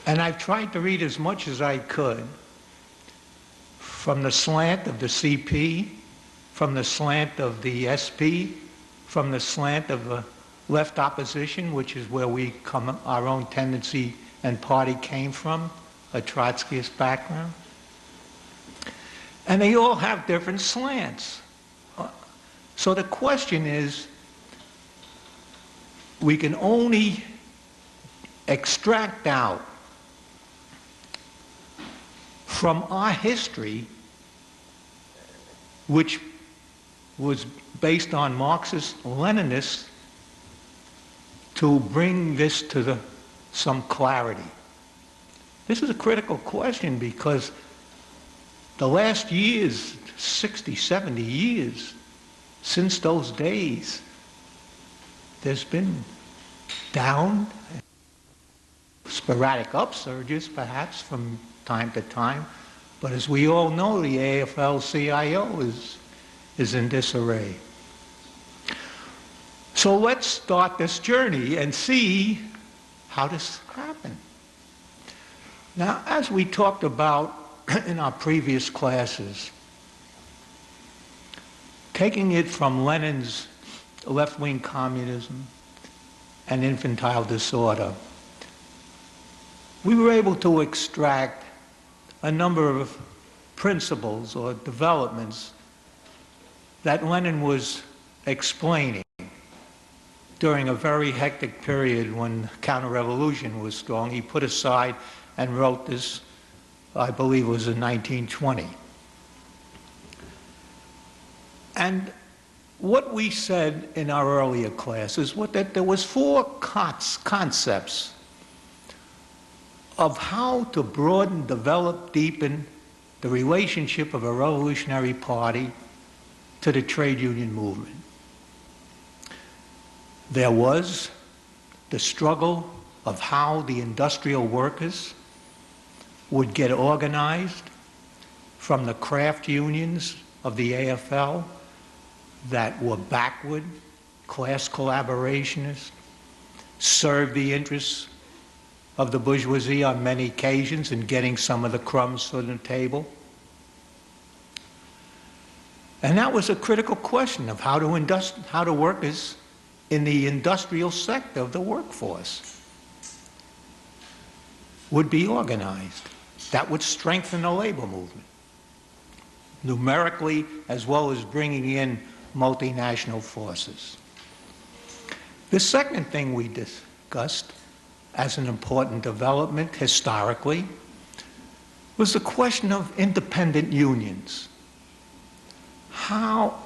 And I've tried to read as much as I could from the slant of the CP, from the slant of the SP, from the slant of the left opposition, which is where we come, our own tendency and party came from, a Trotskyist background. And they all have different slants. So the question is, we can only extract out from our history, which was based on Marxist-Leninists, to bring this to some clarity. This is a critical question because the last years, 60, 70 years, since those days, there's been down, sporadic upsurges perhaps from time to time, but as we all know, the AFL-CIO is in disarray. So let's start this journey and see how this happened. Now, as we talked about in our previous classes, taking it from Lenin's left-wing communism and infantile disorder, we were able to extract a number of principles or developments that Lenin was explaining during a very hectic period when counter-revolution was strong. He put aside and wrote this, I believe it was in 1920. And what we said in our earlier classes was that there was four concepts of how to broaden, develop, deepen the relationship of a revolutionary party to the trade union movement. There was the struggle of how the industrial workers would get organized from the craft unions of the AFL that were backward, class collaborationists, served the interests of the bourgeoisie on many occasions in getting some of the crumbs from the table. And that was a critical question of how do workers in the industrial sector of the workforce would be organized. That would strengthen the labor movement, numerically as well as bringing in multinational forces. The second thing we discussed as an important development historically was the question of independent unions. How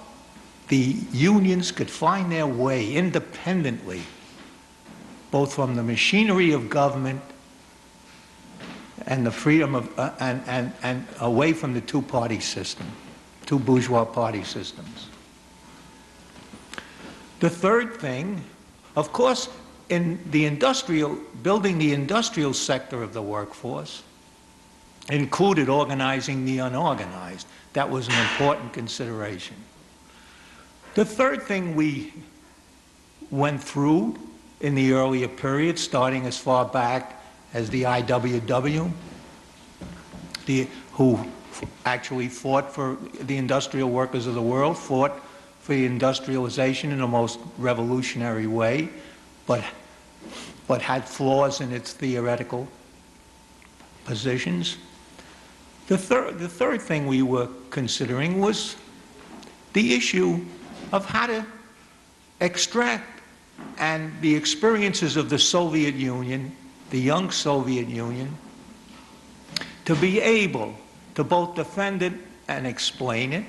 the unions could find their way independently, both from the machinery of government and the freedom of, and away from the two-party system, two bourgeois party systems. The third thing, of course, in the building the industrial sector of the workforce included organizing the unorganized. That was an important consideration. The third thing we went through in the earlier period, starting as far back as the IWW, who actually fought for the industrial workers of the world, fought for the industrialization in the most revolutionary way, but had flaws in its theoretical positions. The third thing we were considering was the issue of how to extract and the experiences of the Soviet Union, the young Soviet Union, to be able to both defend it and explain it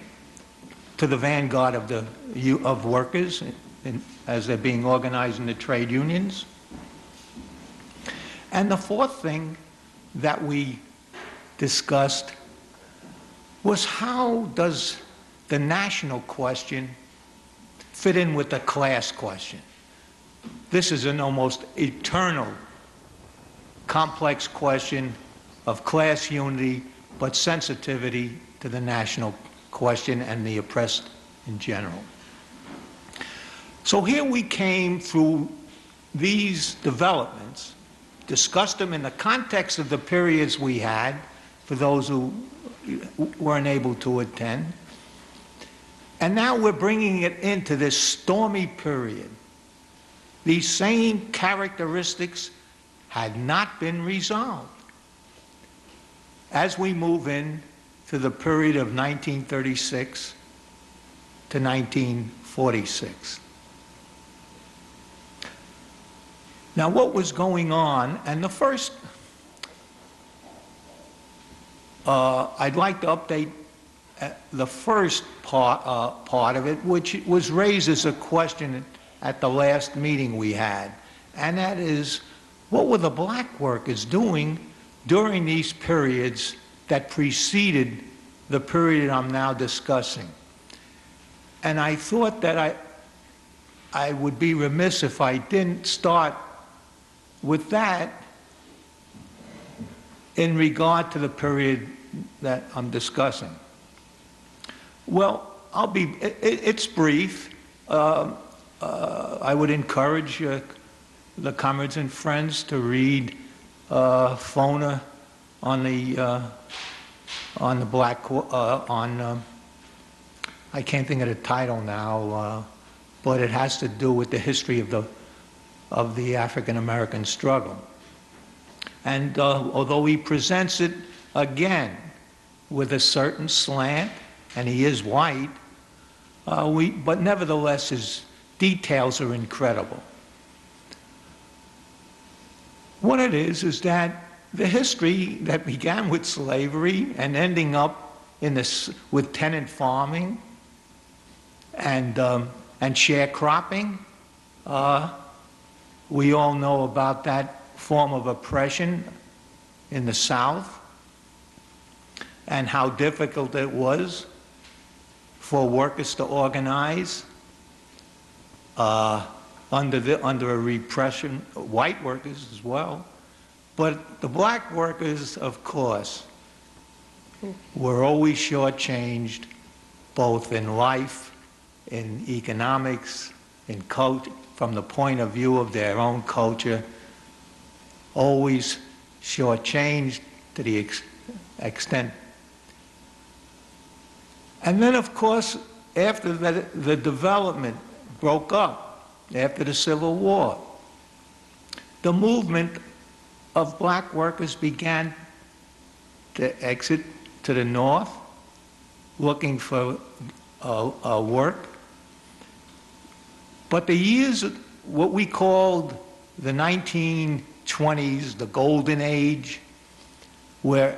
to the vanguard of workers as they're being organized in the trade unions. And the fourth thing that we discussed was how does the national question fit in with the class question? This is an almost eternal, complex question of class unity, but sensitivity to the national question and the oppressed in general. So here we came through these developments discussed them in the context of the periods we had, for those who weren't able to attend. And now we're bringing it into this stormy period. These same characteristics had not been resolved. As we move in to the period of 1936 to 1946. Now, what was going on, and the first, I'd like to update the first part of it, which was raised as a question at the last meeting we had, and that is, what were the black workers doing during these periods that preceded the period I'm now discussing? And I thought that I would be remiss if I didn't start with that in regard to the period that I'm discussing. Well, it's brief. I would encourage the comrades and friends to read Fona on the black, I can't think of the title now, but it has to do with the history of the African American struggle. And although he presents it again with a certain slant, and he is white, but nevertheless his details are incredible. What it is that the history that began with slavery and ending up with tenant farming and sharecropping, we all know about that form of oppression in the South and how difficult it was for workers to organize under a repression, white workers as well. But the black workers, of course, were always shortchanged, both in life, in economics, in culture, from the point of view of their own culture, always shortchanged to the extent. And then, of course, after the development broke up, after the Civil War, the movement of black workers began to exit to the north, looking for work. But the years, what we called the 1920s, the golden age, where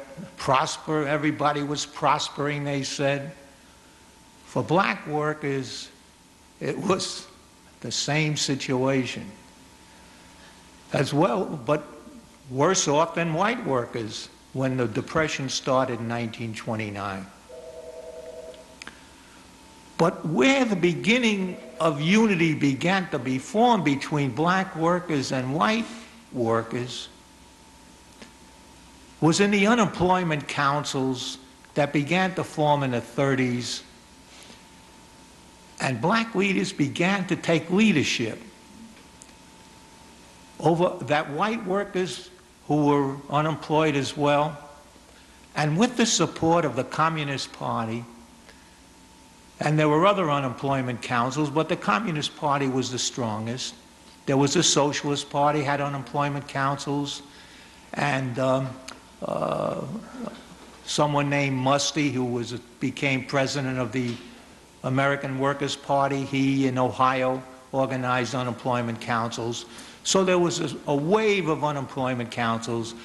everybody was prospering, they said. For black workers, it was the same situation as well, but worse off than white workers when the Depression started in 1929. But where the beginning of unity began to be formed between black workers and white workers was in the unemployment councils that began to form in the 30s, and black leaders began to take leadership over that white workers who were unemployed as well, and with the support of the Communist Party. And there were other unemployment councils, but the Communist Party was the strongest. There was the Socialist Party, had unemployment councils, and someone named Musty, who became president of the American Workers' Party, he in Ohio organized unemployment councils. So there was a wave of unemployment councils,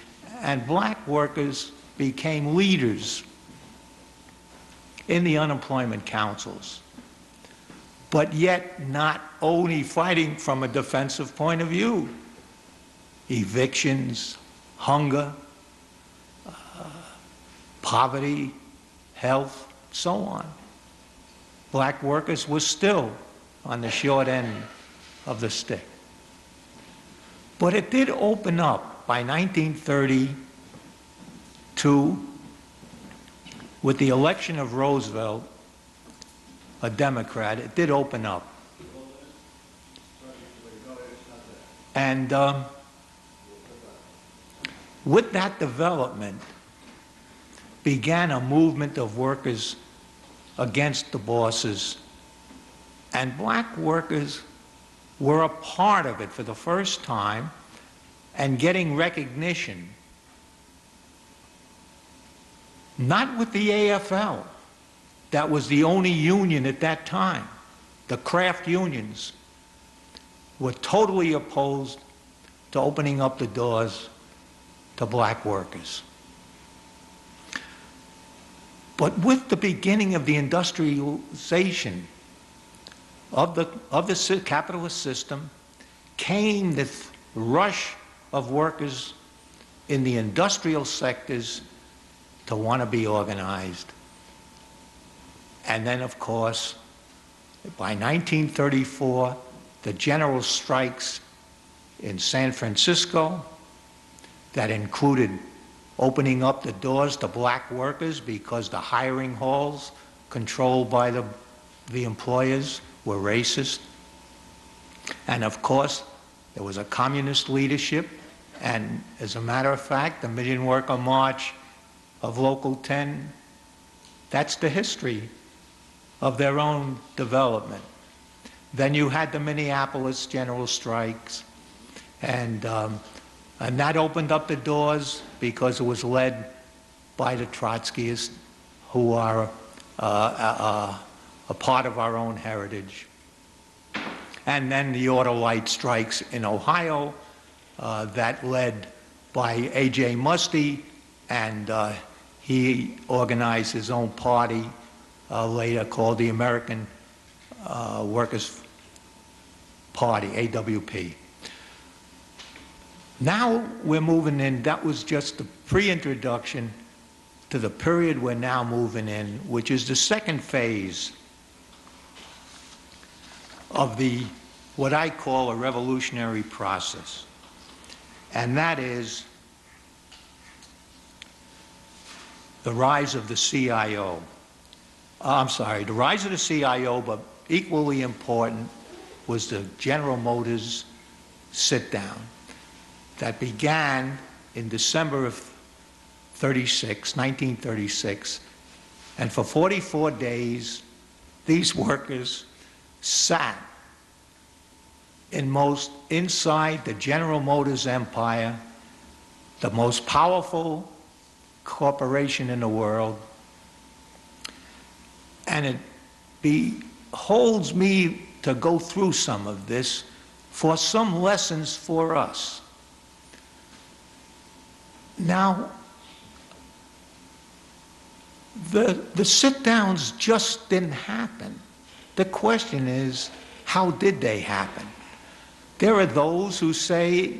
and black workers became leaders in the unemployment councils, but yet not only fighting from a defensive point of view. Evictions, hunger, poverty, health, so on. Black workers were still on the short end of the stick. But it did open up by 1932 with the election of Roosevelt, a Democrat. It did open up. And With that development began a movement of workers against the bosses, and black workers were a part of it for the first time and getting recognition, not with the AFL. That was the only union at that time. The craft unions were totally opposed to opening up the doors to black workers. But with the beginning of the industrialization of the capitalist system came this rush of workers in the industrial sectors to want to be organized. And then, of course, by 1934, the general strikes in San Francisco that included opening up the doors to black workers because the hiring halls controlled by the employers were racist. And of course, there was a communist leadership, and as a matter of fact, the Million Worker March of Local 10, that's the history of their own development. Then you had the Minneapolis general strikes, and that opened up the doors because it was led by the Trotskyists, who are a part of our own heritage. And then the auto light strikes in Ohio, that led by A.J. Musty, and he organized his own party, later called the American Workers' Party, AWP. Now we're moving in, that was just the pre-introduction to the period we're now moving in, which is the second phase of what I call a revolutionary process. And that is the rise of the CIO. I'm sorry, the rise of the CIO, but equally important was the General Motors sit-down that began in December of 1936, and for 44 days, these workers sat inside the General Motors empire, the most powerful corporation in the world, and it beholds me to go through some of this for some lessons for us. Now, the sit-downs just didn't happen. The question is, how did they happen? There are those who say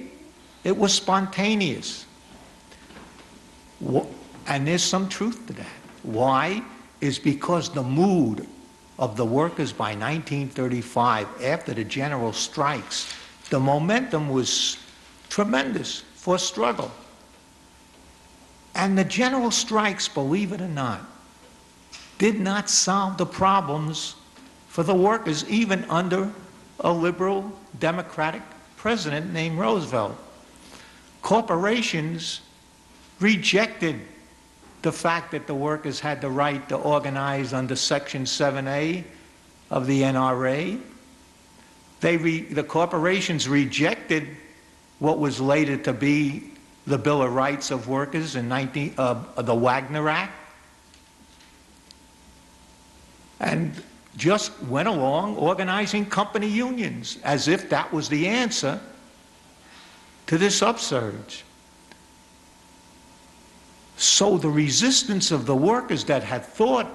it was spontaneous. And there's some truth to that. Why? Is because the mood of the workers by 1935, after the general strikes, the momentum was tremendous for struggle. And the general strikes, believe it or not, did not solve the problems for the workers, even under a liberal democratic president named Roosevelt. Corporations rejected the fact that the workers had the right to organize under Section 7A of the NRA. The corporations rejected what was later to be the Bill of Rights of Workers in the Wagner Act, and just went along organizing company unions as if that was the answer to this upsurge. So the resistance of the workers that had thought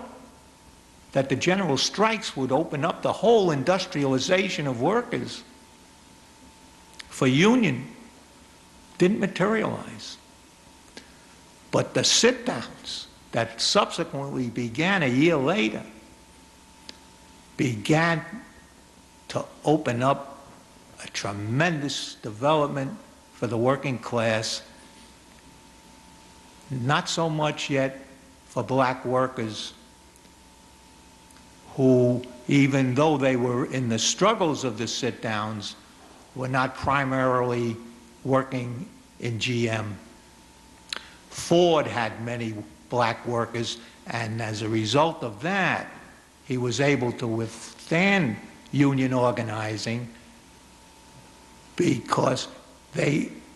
that the general strikes would open up the whole industrialization of workers for union didn't materialize. But the sit-downs that subsequently began a year later began to open up a tremendous development for the working class, not so much yet for black workers who, even though they were in the struggles of the sit-downs, were not primarily working in GM Ford had many black workers, and as a result of that, he was able to withstand union organizing because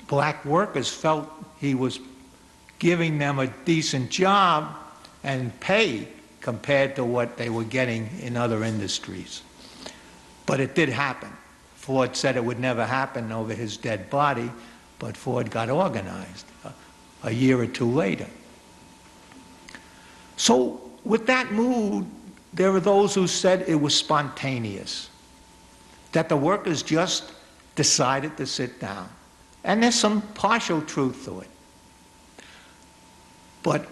black workers felt he was giving them a decent job and pay compared to what they were getting in other industries. But it did happen. Ford said it would never happen over his dead body, but Ford got organized a year or two later. So with that mood, there were those who said it was spontaneous, that the workers just decided to sit down. And there's some partial truth to it. But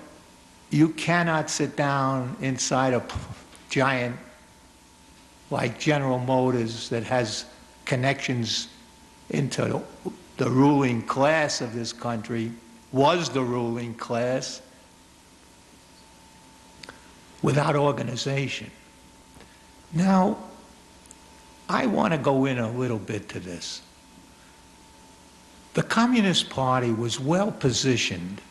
you cannot sit down inside a giant like General Motors that has connections into the ruling class of this country, was the ruling class, without organization. Now, I want to go in a little bit to this. The Communist Party was well positioned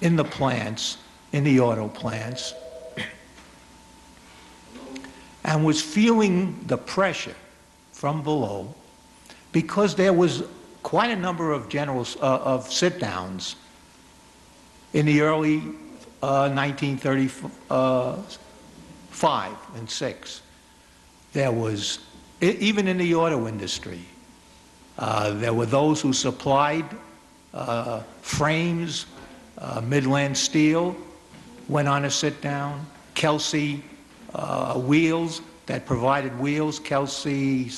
in the plants, in the auto plants, and was feeling the pressure from below because there was quite a number of sit-downs in the early 1935 and 6. There was, even in the auto industry, there were those who supplied frames. Midland Steel went on a sit-down. Kelsey Wheels, that provided wheels, Kelsey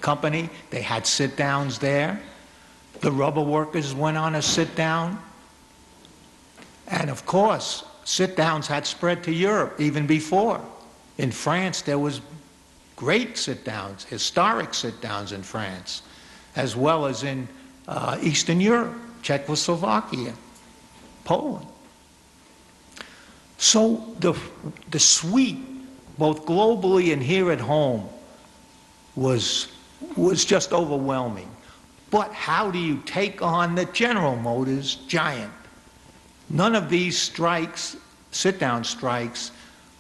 Company, they had sit-downs there. The rubber workers went on a sit-down. And of course, sit-downs had spread to Europe even before. In France, there was great sit-downs, historic sit-downs in France, as well as in Eastern Europe, Czechoslovakia, Poland. So the suite, both globally and here at home, was just overwhelming. But how do you take on the General Motors giant? None of these strikes, sit-down strikes,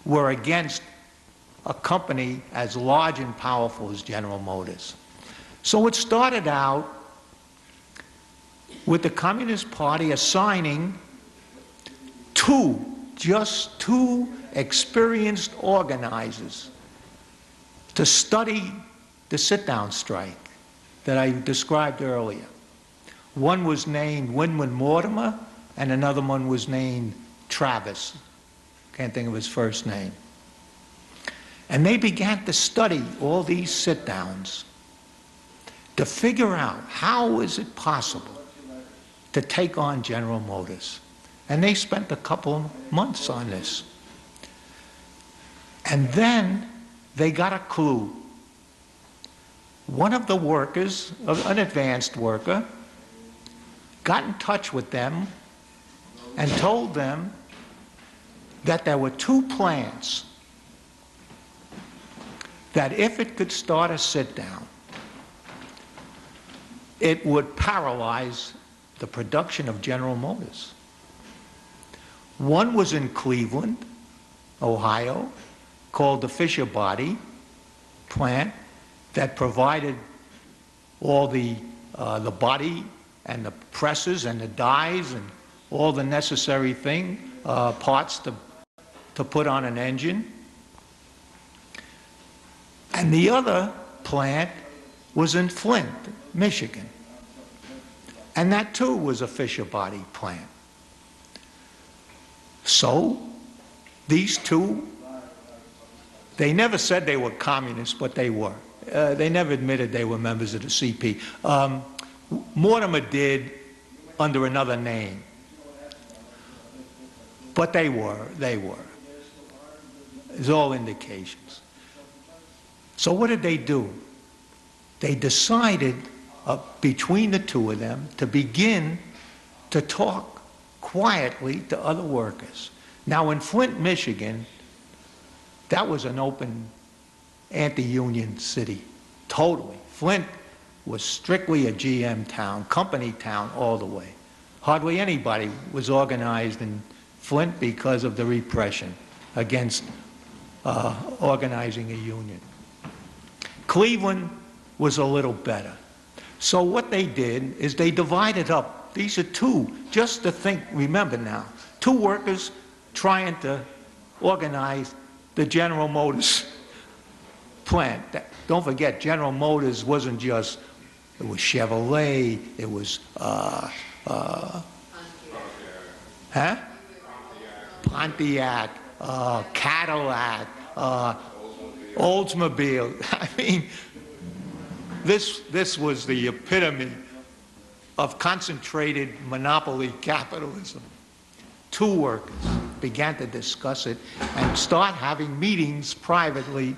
were against a company as large and powerful as General Motors. So it started out with the Communist Party assigning just two experienced organizers to study the sit-down strike that I described earlier. One was named Winwood Mortimer, and another one was named Travis. Can't think of his first name. And they began to study all these sit-downs to figure out how is it possible to take on General Motors. And they spent a couple of months on this. And then they got a clue. One of the workers, an advanced worker, got in touch with them and told them that there were two plants that if it could start a sit-down, it would paralyze the production of General Motors. One was in Cleveland, Ohio, called the Fisher Body plant that provided all the body and the presses and the dies and all the necessary parts to put on an engine. And the other plant was in Flint, Michigan. And that too was a Fisher Body plant. So these two, they never said they were communists, but they were. They never admitted they were members of the CP. Mortimer did under another name. But they were. There's all indications. So what did they do? They decided between the two of them to begin to talk quietly to other workers. Now in Flint, Michigan, that was an open anti-union city, totally. Flint was strictly a GM town, company town all the way. Hardly anybody was organized in Flint because of the repression against organizing a union. Cleveland was a little better. So what they did is they divided up. These are two, just to think, remember now, two workers trying to organize the General Motors plant. Don't forget, General Motors wasn't just, it was Chevrolet, it was, Pontiac, Cadillac, Oldsmobile. I mean, this was the epitome of concentrated monopoly capitalism. Two workers began to discuss it and start having meetings privately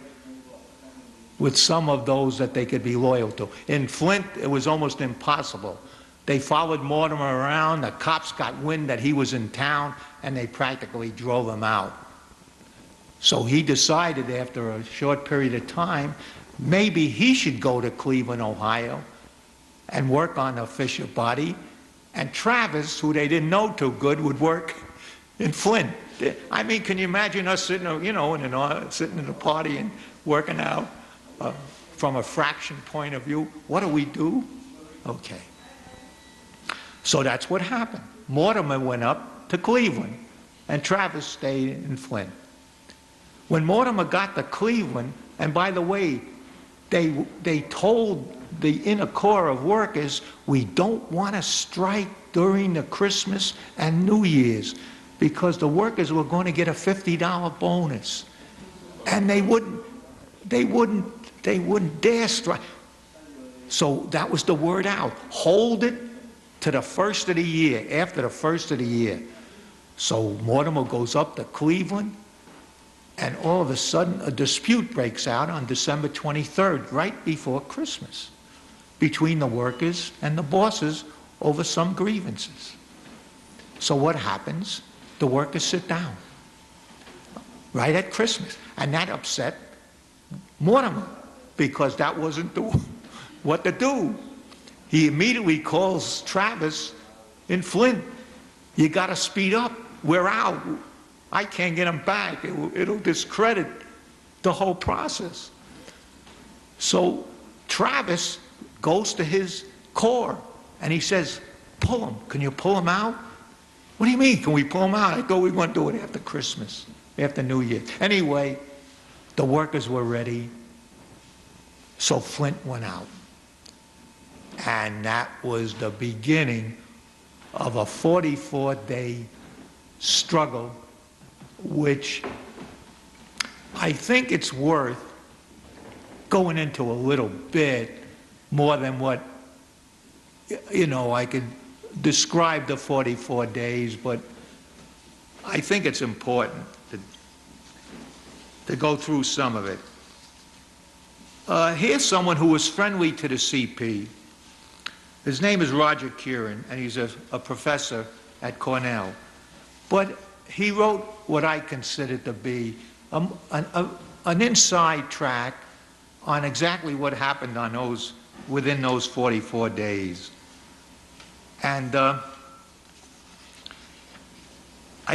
with some of those that they could be loyal to. In Flint, it was almost impossible. They followed Mortimer around, the cops got wind that he was in town, and they practically drove him out. So he decided after a short period of time, maybe he should go to Cleveland, Ohio, and work on a Fisher body, and Travis, who they didn't know too good, would work in Flint. I mean, can you imagine us sitting, you know, sitting in a party and working out from a fraction point of view? What do we do? Okay. So that's what happened. Mortimer went up to Cleveland, and Travis stayed in Flint. When Mortimer got to Cleveland, and by the way, they told the inner core of workers, we don't want to strike during the Christmas and New Year's because the workers were going to get a $50 bonus. And they wouldn't dare strike. So that was the word out. Hold it to the first of the year, after the first of the year. So Mortimer goes up to Cleveland, and all of a sudden a dispute breaks out on December 23rd, right before Christmas, between the workers and the bosses over some grievances. So what happens? The workers sit down right at Christmas, and that upset Mortimer because that wasn't what to do. He immediately calls Travis in Flint. You got to speed up. We're out. I can't get him back. It'll discredit the whole process. So Travis goes to his core and he says, pull him. Can you pull him out? What do you mean, can we pull him out? I thought we were going to do it after Christmas, after New Year. Anyway, the workers were ready. So Flint went out. And that was the beginning of a 44-day struggle, which I think it's worth going into a little bit more than what, you know, I could describe the 44 days, but I think it's important to go through some of it. Here's someone who was friendly to the CP. His name is Roger Kieran, and he's a professor at Cornell. But he wrote what I consider to be an inside track on exactly what happened on within those 44 days. And I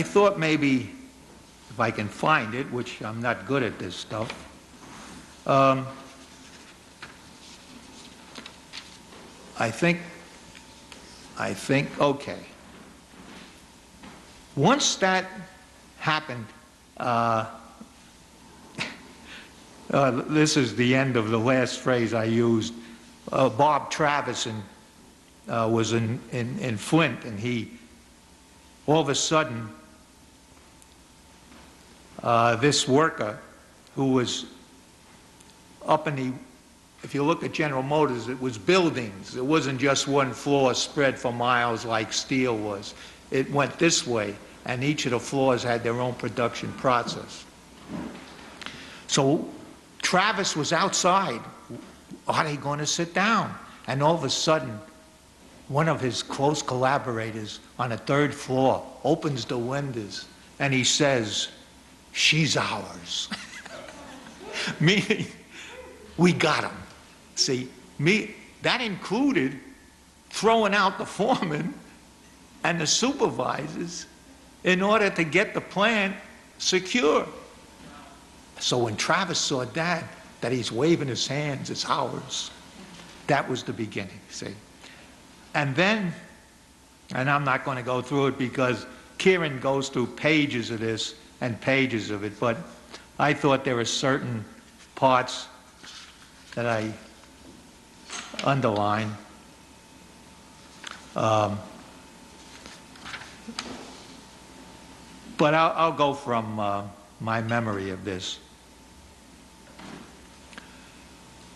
thought maybe, if I can find it, which I'm not good at this stuff, I think, okay. Once that happened, this is the end of the last phrase I used. Bob Travison was in Flint, and he, all of a sudden, this worker who was up in the, if you look at General Motors, it was buildings. It wasn't just one floor spread for miles like steel was. It went this way, and each of the floors had their own production process. So Travis was outside. Are they going to sit down? And all of a sudden, one of his close collaborators on the third floor opens the windows, and he says, "She's ours." Meaning, we got him. See, that included throwing out the foreman and the supervisors in order to get the plant secure. So when Travis saw that he's waving his hands, it's ours. That was the beginning, see. And then, and I'm not going to go through it because Kieran goes through pages of this and pages of it, but I thought there were certain parts that I underlined. But I'll go from my memory of this.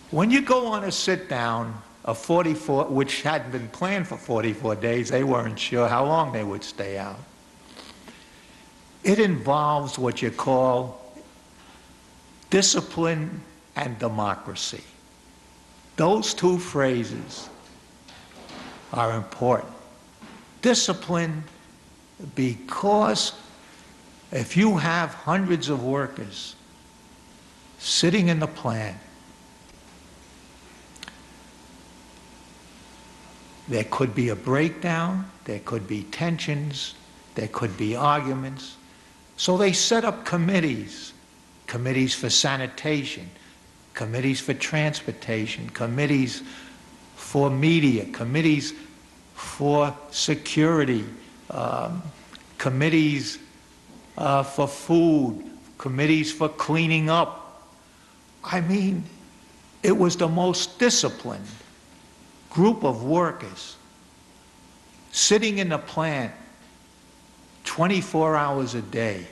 When you go on a sit-down of 44, which hadn't been planned for 44 days, they weren't sure how long they would stay out. It involves what you call discipline and democracy. Those two phrases are important. Discipline, because if you have hundreds of workers sitting in the plant, there could be a breakdown, there could be tensions, there could be arguments. So they set up committees, committees for sanitation, committees for transportation, committees for media, committees for security, committees for food, committees for cleaning up. I mean, it was the most disciplined group of workers sitting in the plant 24 hours a day.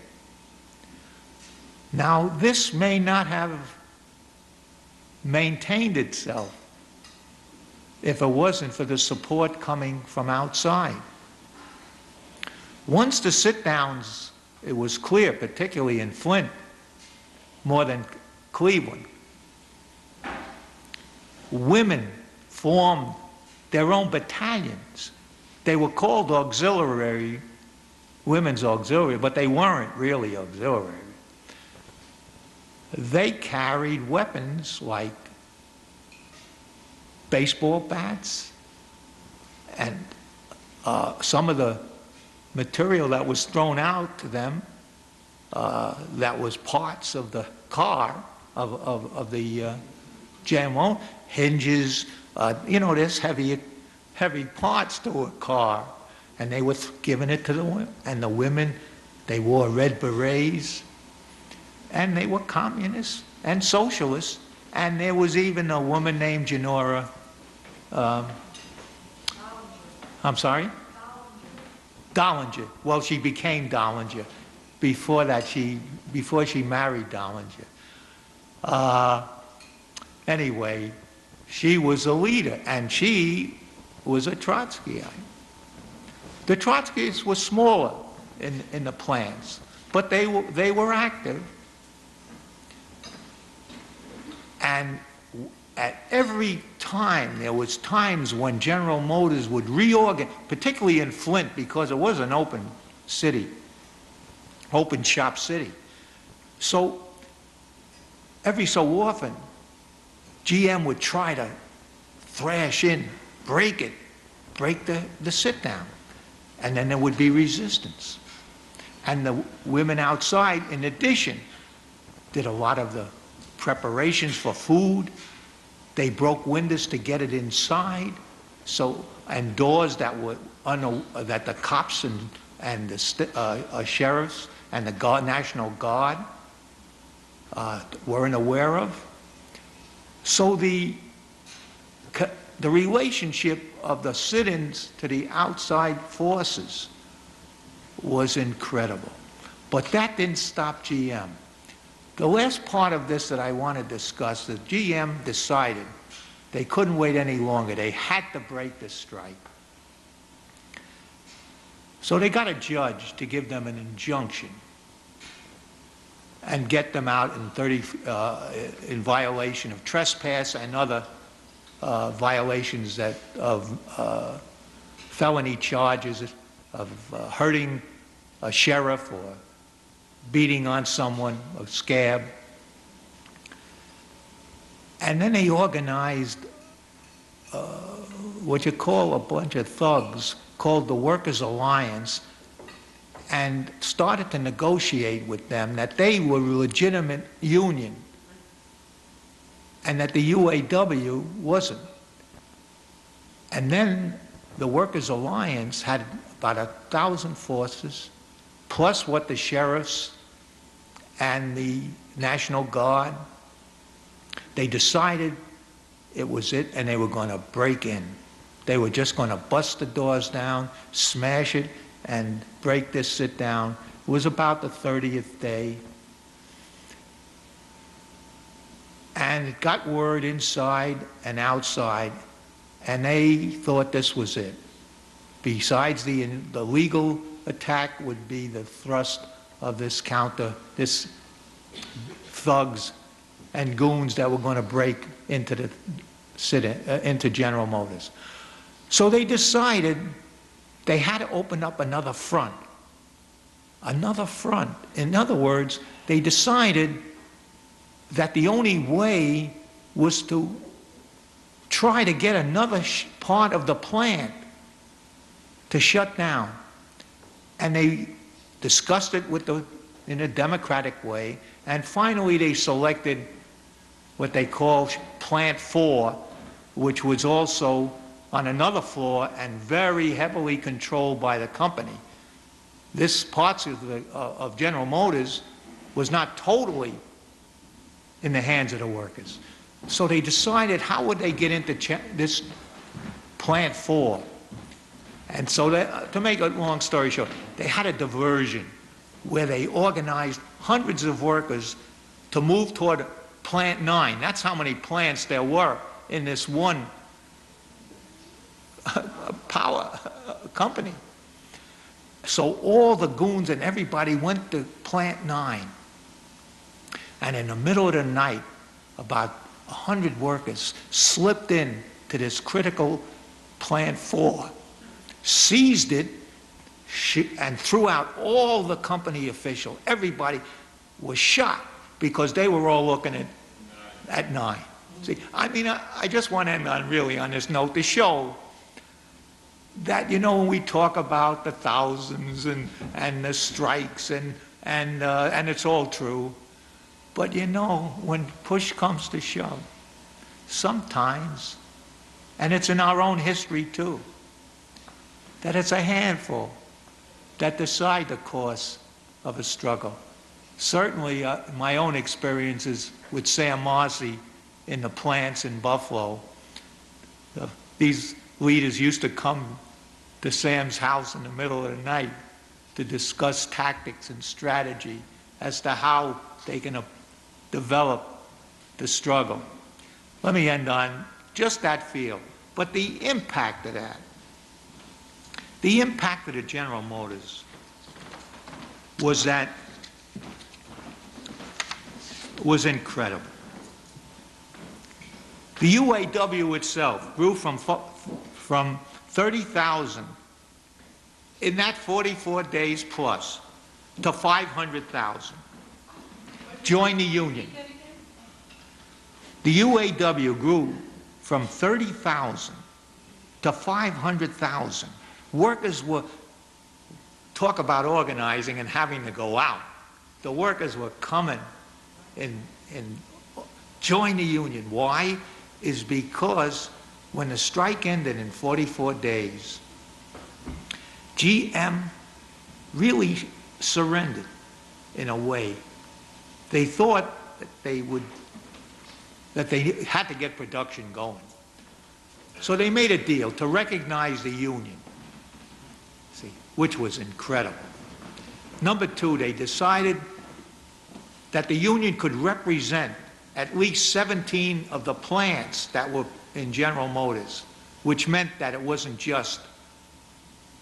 Now, this may not have maintained itself if it wasn't for the support coming from outside. Once the sit-downs, it was clear, particularly in Flint, more than Cleveland, women formed their own battalions. They were called auxiliary, women's auxiliary, but they weren't really auxiliary. They carried weapons like baseball bats and some of the material that was thrown out to them that was parts of the car, of the GMO, hinges, you know, there's heavy parts to a car, and they were giving it to the women. And the women, they wore red berets, and they were communists and socialists. And there was even a woman named Janora, I'm sorry? Dollinger. Well, she became Dollinger. Before that, before she married Dollinger. Anyway, she was a leader, and she was a Trotskyite. The Trotskyists were smaller in the plants, but they were active. And at every time, there was times when General Motors would reorganize, particularly in Flint, because it was an open city, open shop city. So every so often, GM would try to thrash in, break the sit down, and then there would be resistance. And the women outside, in addition, did a lot of the preparations for food. They broke windows to get it inside, and doors that were that the cops and the sheriffs and the National Guard weren't aware of. So the relationship of the sit-ins to the outside forces was incredible. But that didn't stop GM. The last part of this that I want to discuss, that GM decided they couldn't wait any longer. They had to break the strike. So they got a judge to give them an injunction and get them out in violation of trespass and other violations of felony charges of hurting a sheriff or beating on someone, a scab. And then they organized what you call a bunch of thugs called the Workers' Alliance and started to negotiate with them that they were a legitimate union and that the UAW wasn't. And then the Workers' Alliance had about 1,000 forces, plus what the sheriffs and the National Guard. They decided it was it, and they were going to break in. They were just going to bust the doors down, smash it, and break this sit down. It was about the 30th day. And it got word inside and outside, and they thought this was it. Besides the legal attack would be the thrust of this thugs and goons that were going to break into the into General Motors. So they decided they had to open up another front. Another front. In other words, they decided that the only way was to try to get another part of the plant to shut down. And they discussed it in a democratic way, and finally they selected what they call Plant 4, which was also on another floor and very heavily controlled by the company. This parts of General Motors was not totally in the hands of the workers. So they decided, how would they get into this Plant 4? And so to make a long story short, they had a diversion where they organized hundreds of workers to move toward Plant 9. That's how many plants there were in this one power company. So all the goons and everybody went to Plant 9. And in the middle of the night, about 100 workers slipped in to this critical Plant 4, seized it, and threw out all the company officials. Everybody was shot because they were all looking at 9. See, I mean, I just want to end on this note to show that, you know, when we talk about the thousands and the strikes and it's all true, but you know, when push comes to shove, sometimes, and it's in our own history too, that it's a handful that decide the course of a struggle. Certainly, my own experiences with Sam Marcy in the plants in Buffalo, these leaders used to come to Sam's house in the middle of the night to discuss tactics and strategy as to how they can develop the struggle. Let me end on just that field. But the impact of that, the impact of the General Motors was incredible. The UAW itself grew from 30,000 in that 44 days plus to 500,000. Join the union. The UAW grew from 30,000 to 500,000. Workers were, talk about organizing and having to go out. The workers were coming and join the union. Why? Is because when the strike ended in 44 days, GM really surrendered in a way. They thought that they had to get production going. So they made a deal to recognize the union, see, which was incredible. Number two, they decided that the union could represent at least 17 of the plants that were in General Motors, which meant that it wasn't just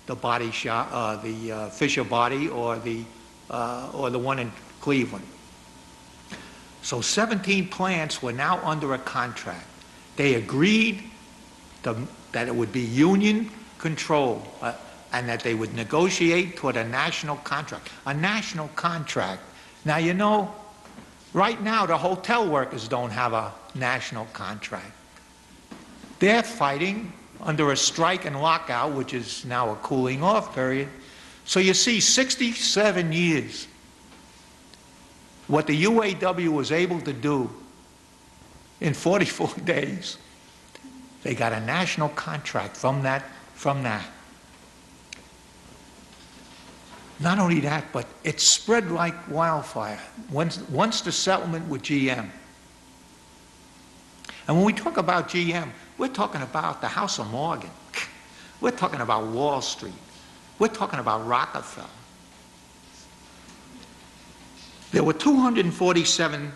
the body shop, the Fisher body or the one in Cleveland. So 17 plants were now under a contract. They agreed that it would be union control and that they would negotiate toward a national contract. A national contract. Now, you know, right now the hotel workers don't have a national contract. They're fighting under a strike and lockout, which is now a cooling off period. So you see, 67 years, what the UAW was able to do in 44 days, they got a national contract from that. Not only that, but it spread like wildfire once the settlement with GM. And when we talk about GM, we're talking about the House of Morgan. We're talking about Wall Street. We're talking about Rockefeller. There were 247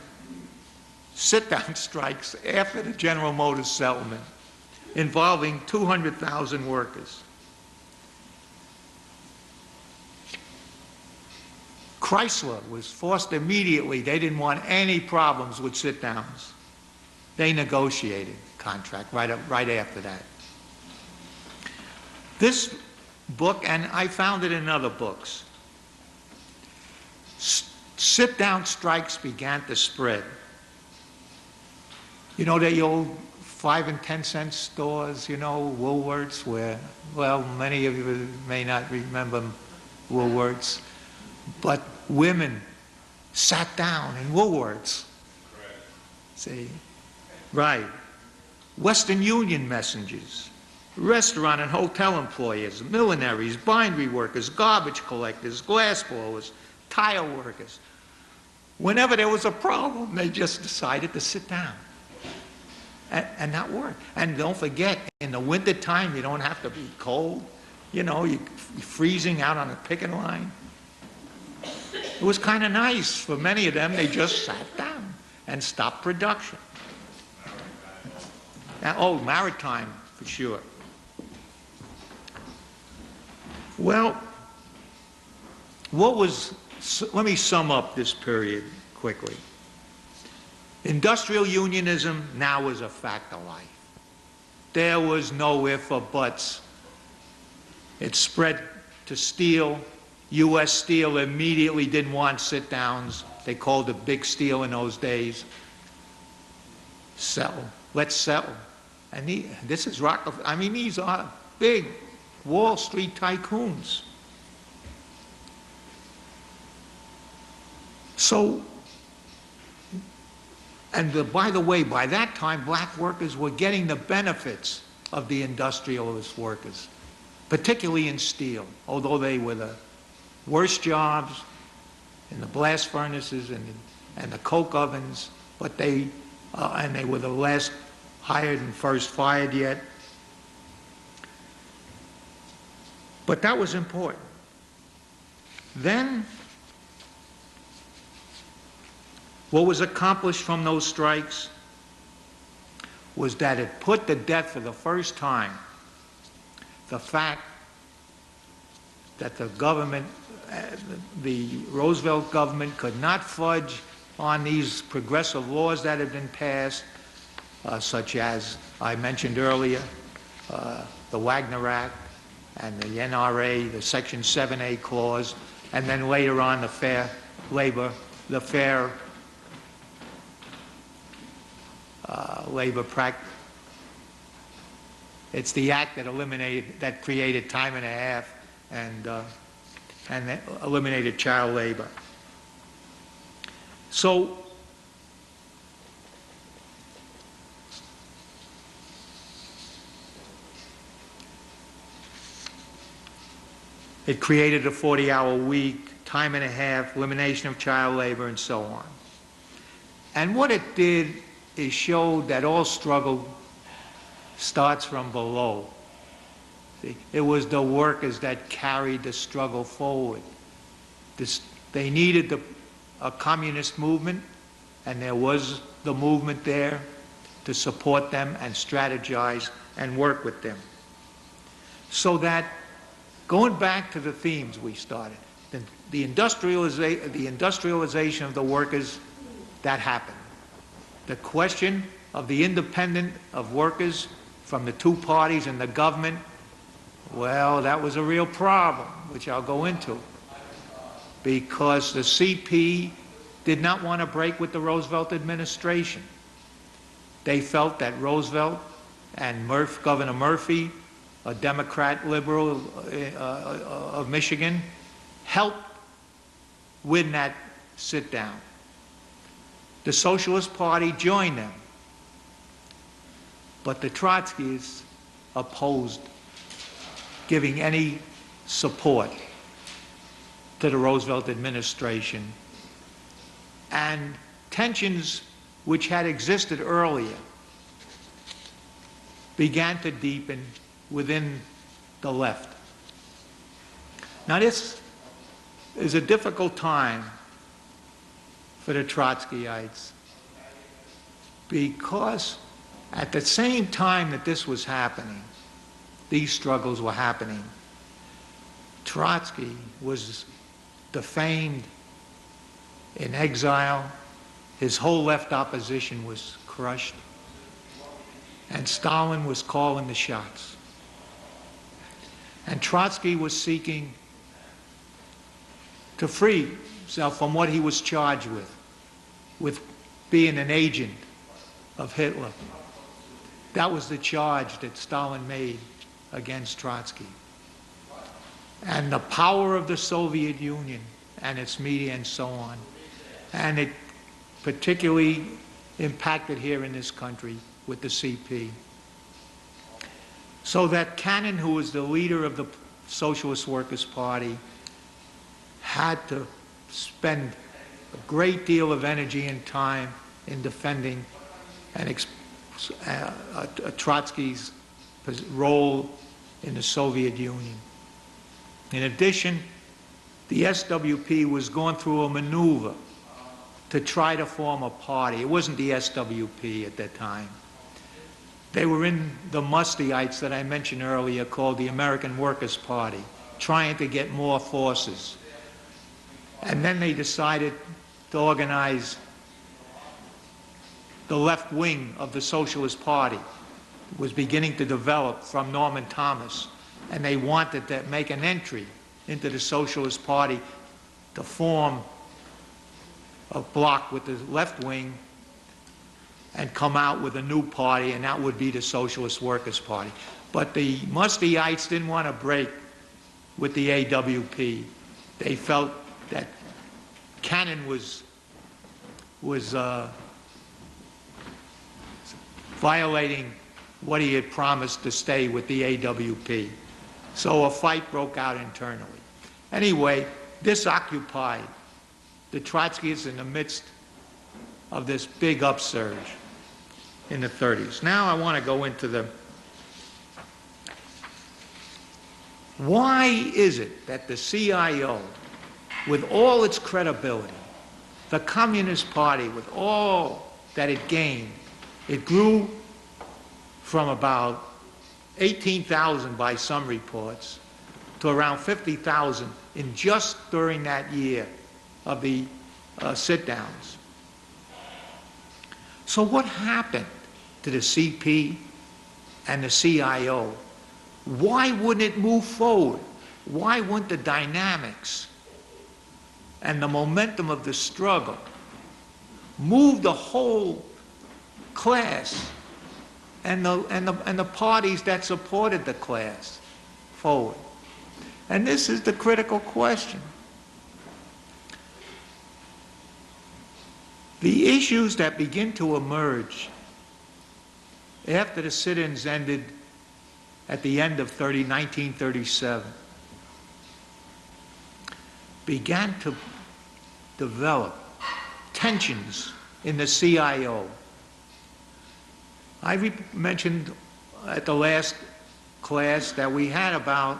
sit-down strikes after the General Motors settlement involving 200,000 workers. Chrysler was forced immediately. They didn't want any problems with sit-downs. They negotiated contract right after that. This book, and I found it in other books, sit-down strikes began to spread. You know, the old 5 and 10 cent stores, you know, Woolworths, where, well, many of you may not remember Woolworths, but women sat down in Woolworths. See? Right. Western Union messengers, restaurant and hotel employees, millineries, bindery workers, garbage collectors, glass blowers, tile workers. Whenever there was a problem, they just decided to sit down. And that worked. And don't forget, in the wintertime, you don't have to be cold. You know, you're freezing out on the picket line. It was kind of nice. For many of them, they just sat down and stopped production. Now, oh, maritime, for sure. Well, let me sum up this period quickly. Industrial unionism now is a fact of life. There was no if or buts. It spread to steel. U.S. Steel immediately didn't want sit-downs. They called it big steel in those days. Settle. Let's settle. And this is Rockefeller. I mean, these are big Wall Street tycoons. So, and by the way, by that time, black workers were getting the benefits of the industrialist workers, particularly in steel, although they were the worst jobs in the blast furnaces and the coke ovens, but and they were the last hired and first fired yet. But that was important. Then, what was accomplished from those strikes was that it put to death for the first time the fact that the government, the Roosevelt government, could not fudge on these progressive laws that had been passed, such as I mentioned earlier, the Wagner Act and the NRA, the Section 7A clause, and then later on the Fair Labor Practice. It's the act that created time and a half and eliminated child labor. So it created a 40-hour week, time and a half, elimination of child labor, and so on. And what it did is showed that all struggle starts from below. See, it was the workers that carried the struggle forward. They needed a communist movement, and there was the movement there to support them and strategize and work with them. So that, going back to the themes we started, the industrialization of the workers, that happened. The question of the independence of workers from the two parties and the government, well, that was a real problem, which I'll go into, because the CP did not want to break with the Roosevelt administration. They felt that Roosevelt and Governor Murphy, a Democrat liberal of Michigan, helped win that sit-down. The Socialist Party joined them, but the Trotskyists opposed giving any support to the Roosevelt administration. And tensions which had existed earlier began to deepen within the left. Now this is a difficult time for the Trotskyites, because at the same time that this was happening, these struggles were happening, Trotsky was defamed, in exile, his whole left opposition was crushed, and Stalin was calling the shots. And Trotsky was seeking to free himself from what he was charged with being an agent of Hitler. That was the charge that Stalin made against Trotsky. And the power of the Soviet Union and its media and so on. And it particularly impacted here in this country with the CP. So that Cannon, who was the leader of the Socialist Workers' Party, had to spend a great deal of energy and time in defending Trotsky's role in the Soviet Union. In addition, the SWP was going through a maneuver to try to form a party. It wasn't the SWP at that time. They were in the Mustyites that I mentioned earlier, called the American Workers' Party, trying to get more forces. And then they decided to organize the left wing of the Socialist Party. It was beginning to develop from Norman Thomas, and they wanted to make an entry into the Socialist Party to form a bloc with the left wing and come out with a new party, and that would be the Socialist Workers' Party. But the Mustyites didn't want to break with the AWP. They felt that Cannon was violating what he had promised to stay with the AWP. So a fight broke out internally. Anyway, this occupied the Trotskyists in the midst of this big upsurge in the 30s. Now I want to go into the why is it that the CIO, with all its credibility, the Communist Party, with all that it gained, it grew from about 18,000 by some reports to around 50,000 in just during that year of the sit-downs. So what happened to the CP and the CIO? Why wouldn't it move forward? Why wouldn't the dynamics and the momentum of the struggle move the whole class and the parties that supported the class forward? And this is the critical question. The issues that begin to emerge after the sit-ins ended at the end of 1937 began to develop tensions in the CIO. I mentioned at the last class that we had about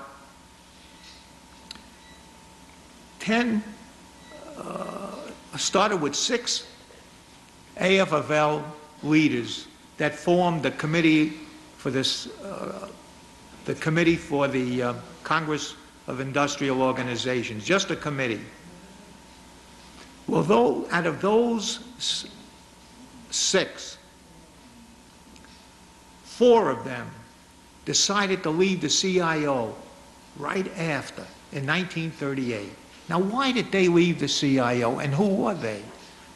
10, started with 6 AFL leaders that formed the committee for this, the committee for the Congress of Industrial Organizations, just a committee. Well, out of those 6, 4 of them decided to leave the CIO right after, in 1938. Now, why did they leave the CIO, and who were they?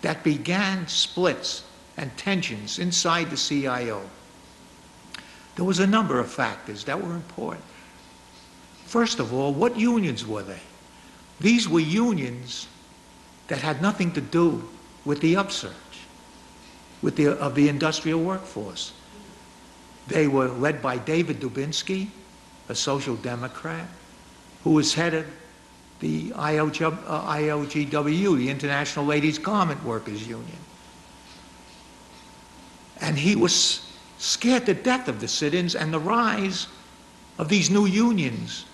That began splits and tensions inside the CIO. There was a number of factors that were important. First of all, what unions were they? These were unions that had nothing to do with the upsurge of the industrial workforce. They were led by David Dubinsky, a social democrat, who was head of the ILGW, the International Ladies Garment Workers Union. And he was scared to death of the sit-ins and the rise of these new unions: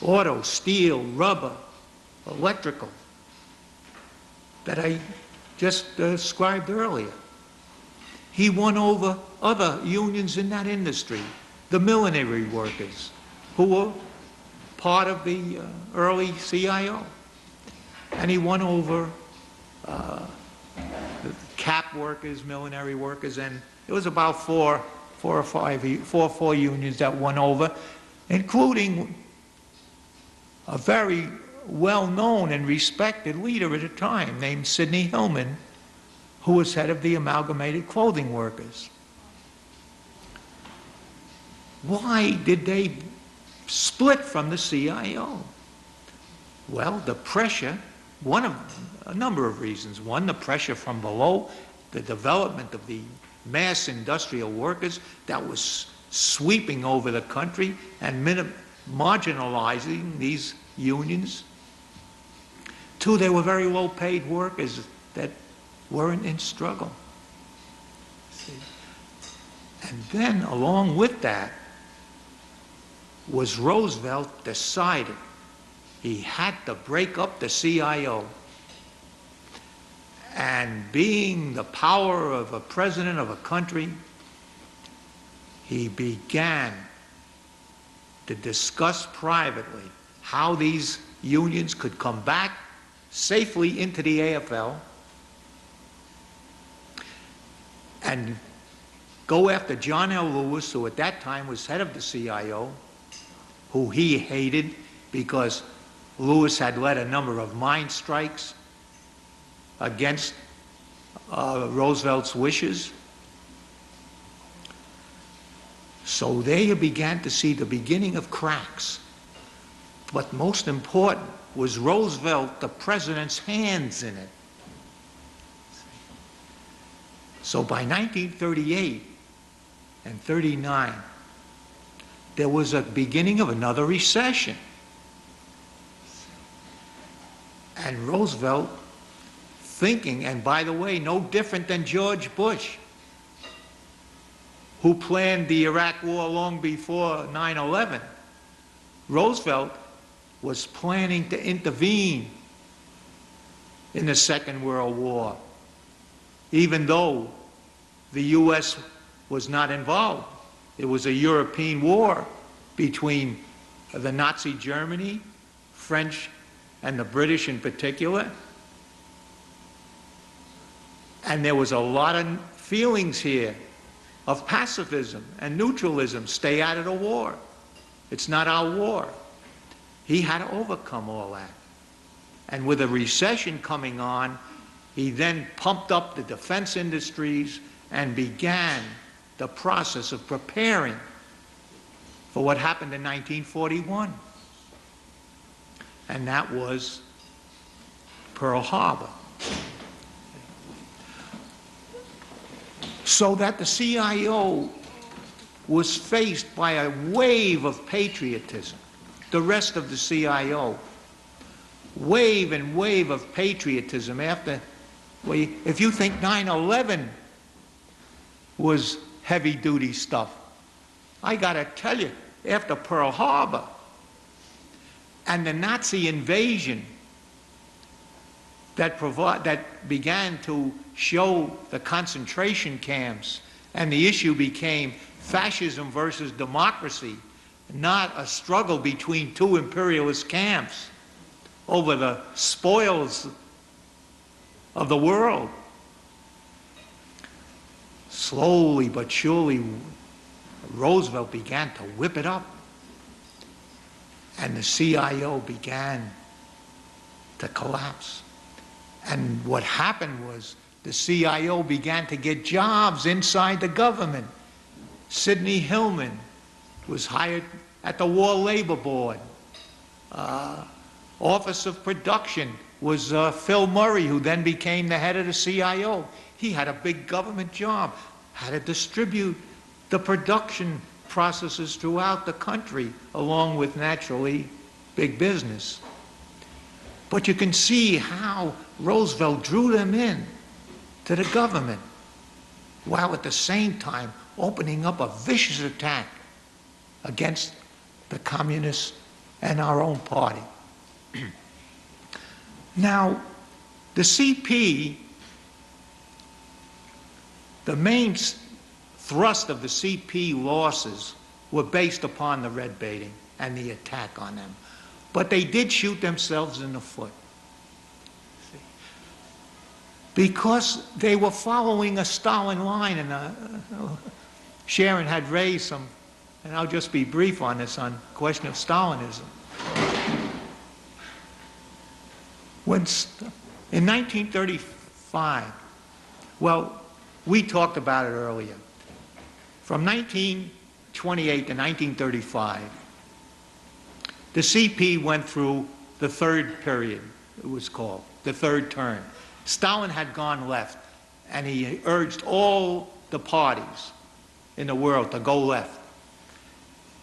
auto, steel, rubber, electrical, that I just described earlier. He won over other unions in that industry, the millinery workers, who were part of the early CIO. And he won over the cap workers, millinery workers, and it was about four or four unions that won over, including a very well-known and respected leader at the time named Sidney Hillman, who was head of the Amalgamated Clothing Workers. Why did they split from the CIO? Well, the pressure, one of a number of reasons. One, the pressure from below, the development of the mass industrial workers that was sweeping over the country and marginalizing these unions. Two, they were very low-paid workers that weren't in struggle. See? And then, along with that, was Roosevelt decided he had to break up the CIO. And being the power of a president of a country, he began to discuss privately how these unions could come back safely into the AFL and go after John L. Lewis, who at that time was head of the CIO, who he hated because Lewis had led a number of mine strikes against Roosevelt's wishes. So they began to see the beginning of cracks. But most important was Roosevelt, the president's hands in it. So by 1938 and 39, there was a beginning of another recession. And Roosevelt, thinking, and by the way, no different than George Bush, who planned the Iraq War long before 9/11, Roosevelt was planning to intervene in the Second World War, even though the U.S. was not involved. It was a European war between the Nazi Germany, French, and the British in particular. And there was a lot of feelings here of pacifism and neutralism. Stay out of the war. It's not our war. He had to overcome all that. And with a recession coming on, he then pumped up the defense industries and began the process of preparing for what happened in 1941. And that was Pearl Harbor. So that the CIO was faced by a wave of patriotism. The rest of the CIO, wave and wave of patriotism after, well, if you think 9/11 was heavy-duty stuff, I gotta tell you, after Pearl Harbor and the Nazi invasion that began to show the concentration camps, and the issue became fascism versus democracy, not a struggle between two imperialist camps over the spoils of the world. Slowly but surely, Roosevelt began to whip it up, and the CIO began to collapse. And what happened was the CIO began to get jobs inside the government. Sidney Hillman was hired at the War Labor Board. Office of Production was Phil Murray, who then became the head of the CIO. He had a big government job, had to distribute the production processes throughout the country, along with, naturally, big business. But you can see how Roosevelt drew them in to the government, while at the same time opening up a vicious attack against the communists and our own party. Now, the CP, the main thrust of the CP losses were based upon the red baiting and the attack on them. But they did shoot themselves in the foot. Because they were following a Stalin line, and Sharon had raised some, and I'll just be brief on this, on the question of Stalinism. When, in 1935, well, we talked about it earlier. From 1928 to 1935, the CP went through the third period, it was called, the third term. Stalin had gone left, and he urged all the parties in the world to go left.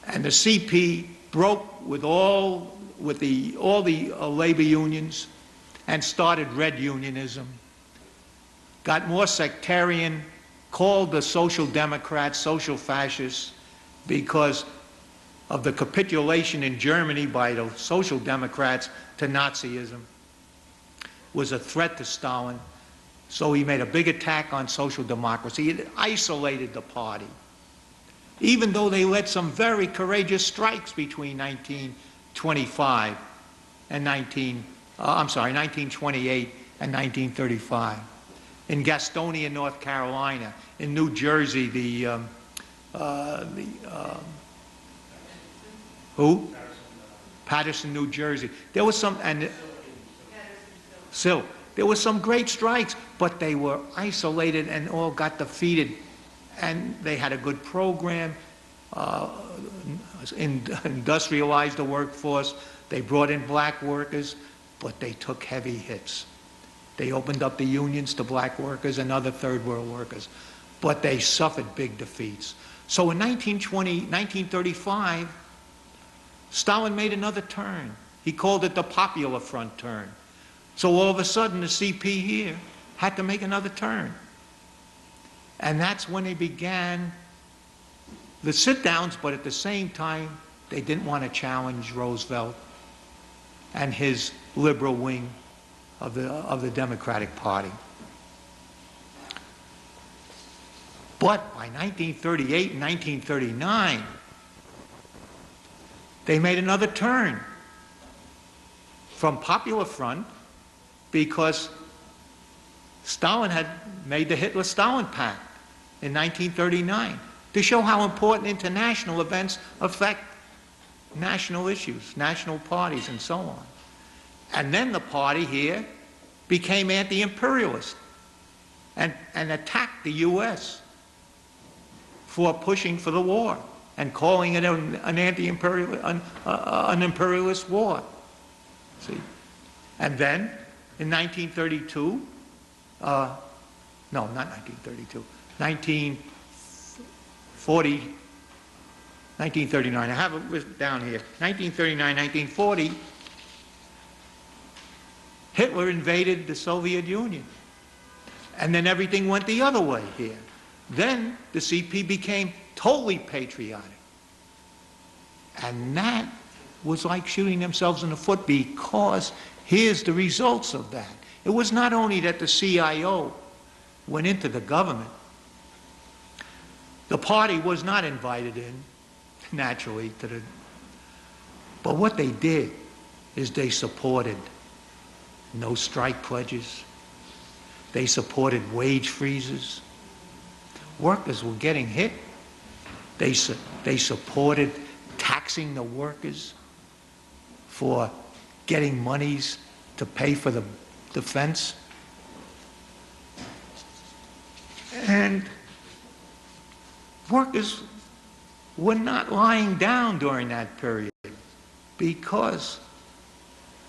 And the CP broke with all the labor unions and started red unionism, got more sectarian, called the Social Democrats social fascists because of the capitulation in Germany by the Social Democrats to Nazism, was a threat to Stalin. So he made a big attack on social democracy. It isolated the party, even though they led some very courageous strikes between 1925 and 1928 and 1935. In Gastonia, North Carolina, in New Jersey, Patterson, New Jersey. There was some, and there were some great strikes, but they were isolated and all got defeated. And they had a good program, industrialized the workforce. They brought in black workers, but they took heavy hits. They opened up the unions to black workers and other third world workers, but they suffered big defeats. So in 1935, Stalin made another turn. He called it the Popular Front turn. So all of a sudden, the CP here had to make another turn. And that's when they began the sit-downs, but at the same time, they didn't want to challenge Roosevelt and his liberal wing of the Democratic Party. But by 1938 and 1939, they made another turn from Popular Front because Stalin had made the Hitler-Stalin Pact in 1939 to show how important international events affect national issues, national parties, and so on. And then the party here became anti-imperialist and attacked the U.S. for pushing for the war and calling it an imperialist war. See? And then in 1932, no, not 1932, 1939, I have it written down here, 1939, 1940, Hitler invaded the Soviet Union. And then everything went the other way here. Then the CP became totally patriotic. And that was like shooting themselves in the foot, because here's the results of that. It was not only that the CIO went into the government. The party was not invited in, naturally, but what they did is they supported no strike pledges. They supported wage freezes. Workers were getting hit. They supported taxing the workers for getting monies to pay for the defense. And workers were not lying down during that period because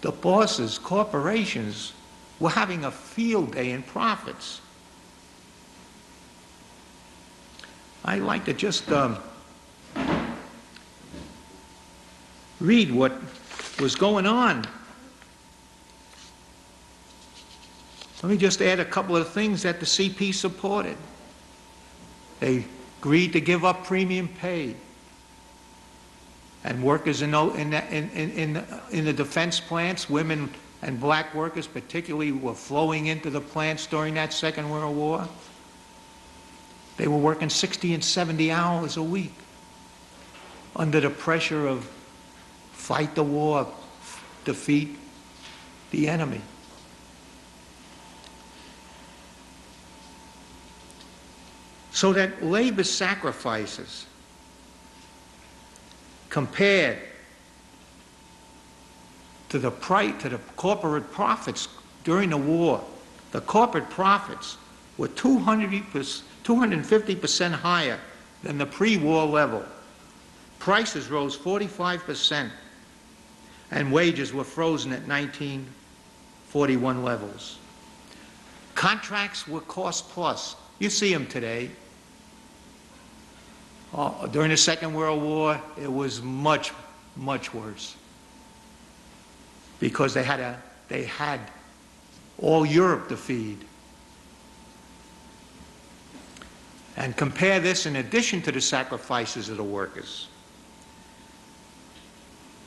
the bosses, corporations, were having a field day in profits. I'd like to just read what was going on. Let me just add a couple of things that the CP supported. They agreed to give up premium pay. And workers in the defense plants, women and black workers particularly, were flowing into the plants during that Second World War. They were working 60 and 70 hours a week under the pressure of fight the war, defeat the enemy. So that labor sacrifices compared to the corporate profits during the war, the corporate profits were 250% higher than the pre-war level. Prices rose 45%, and wages were frozen at 1941 levels. Contracts were cost plus. You see them today. During the Second World War, it was much, much worse because they had all Europe to feed. And compare this in addition to the sacrifices of the workers.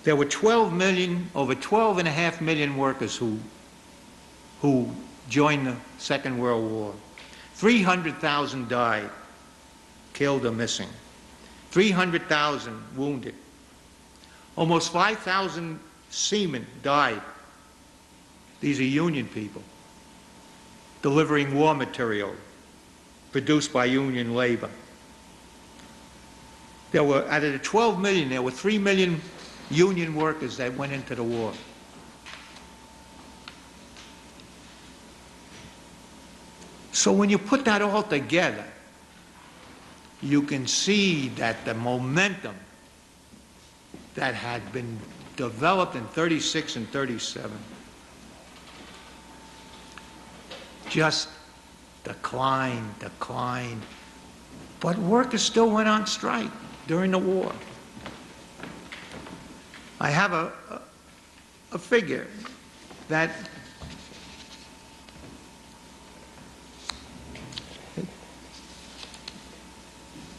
There were 12 million, over 12.5 million workers who joined the Second World War. 300,000 died, killed or missing. 300,000 wounded. Almost 5,000 seamen died. These are Union people delivering war material produced by Union labor. There were, out of the 12 million, there were 3 million Union workers that went into the war. So when you put that all together, you can see that the momentum that had been developed in 36 and 37 just declined. But workers still went on strike during the war. I have a figure that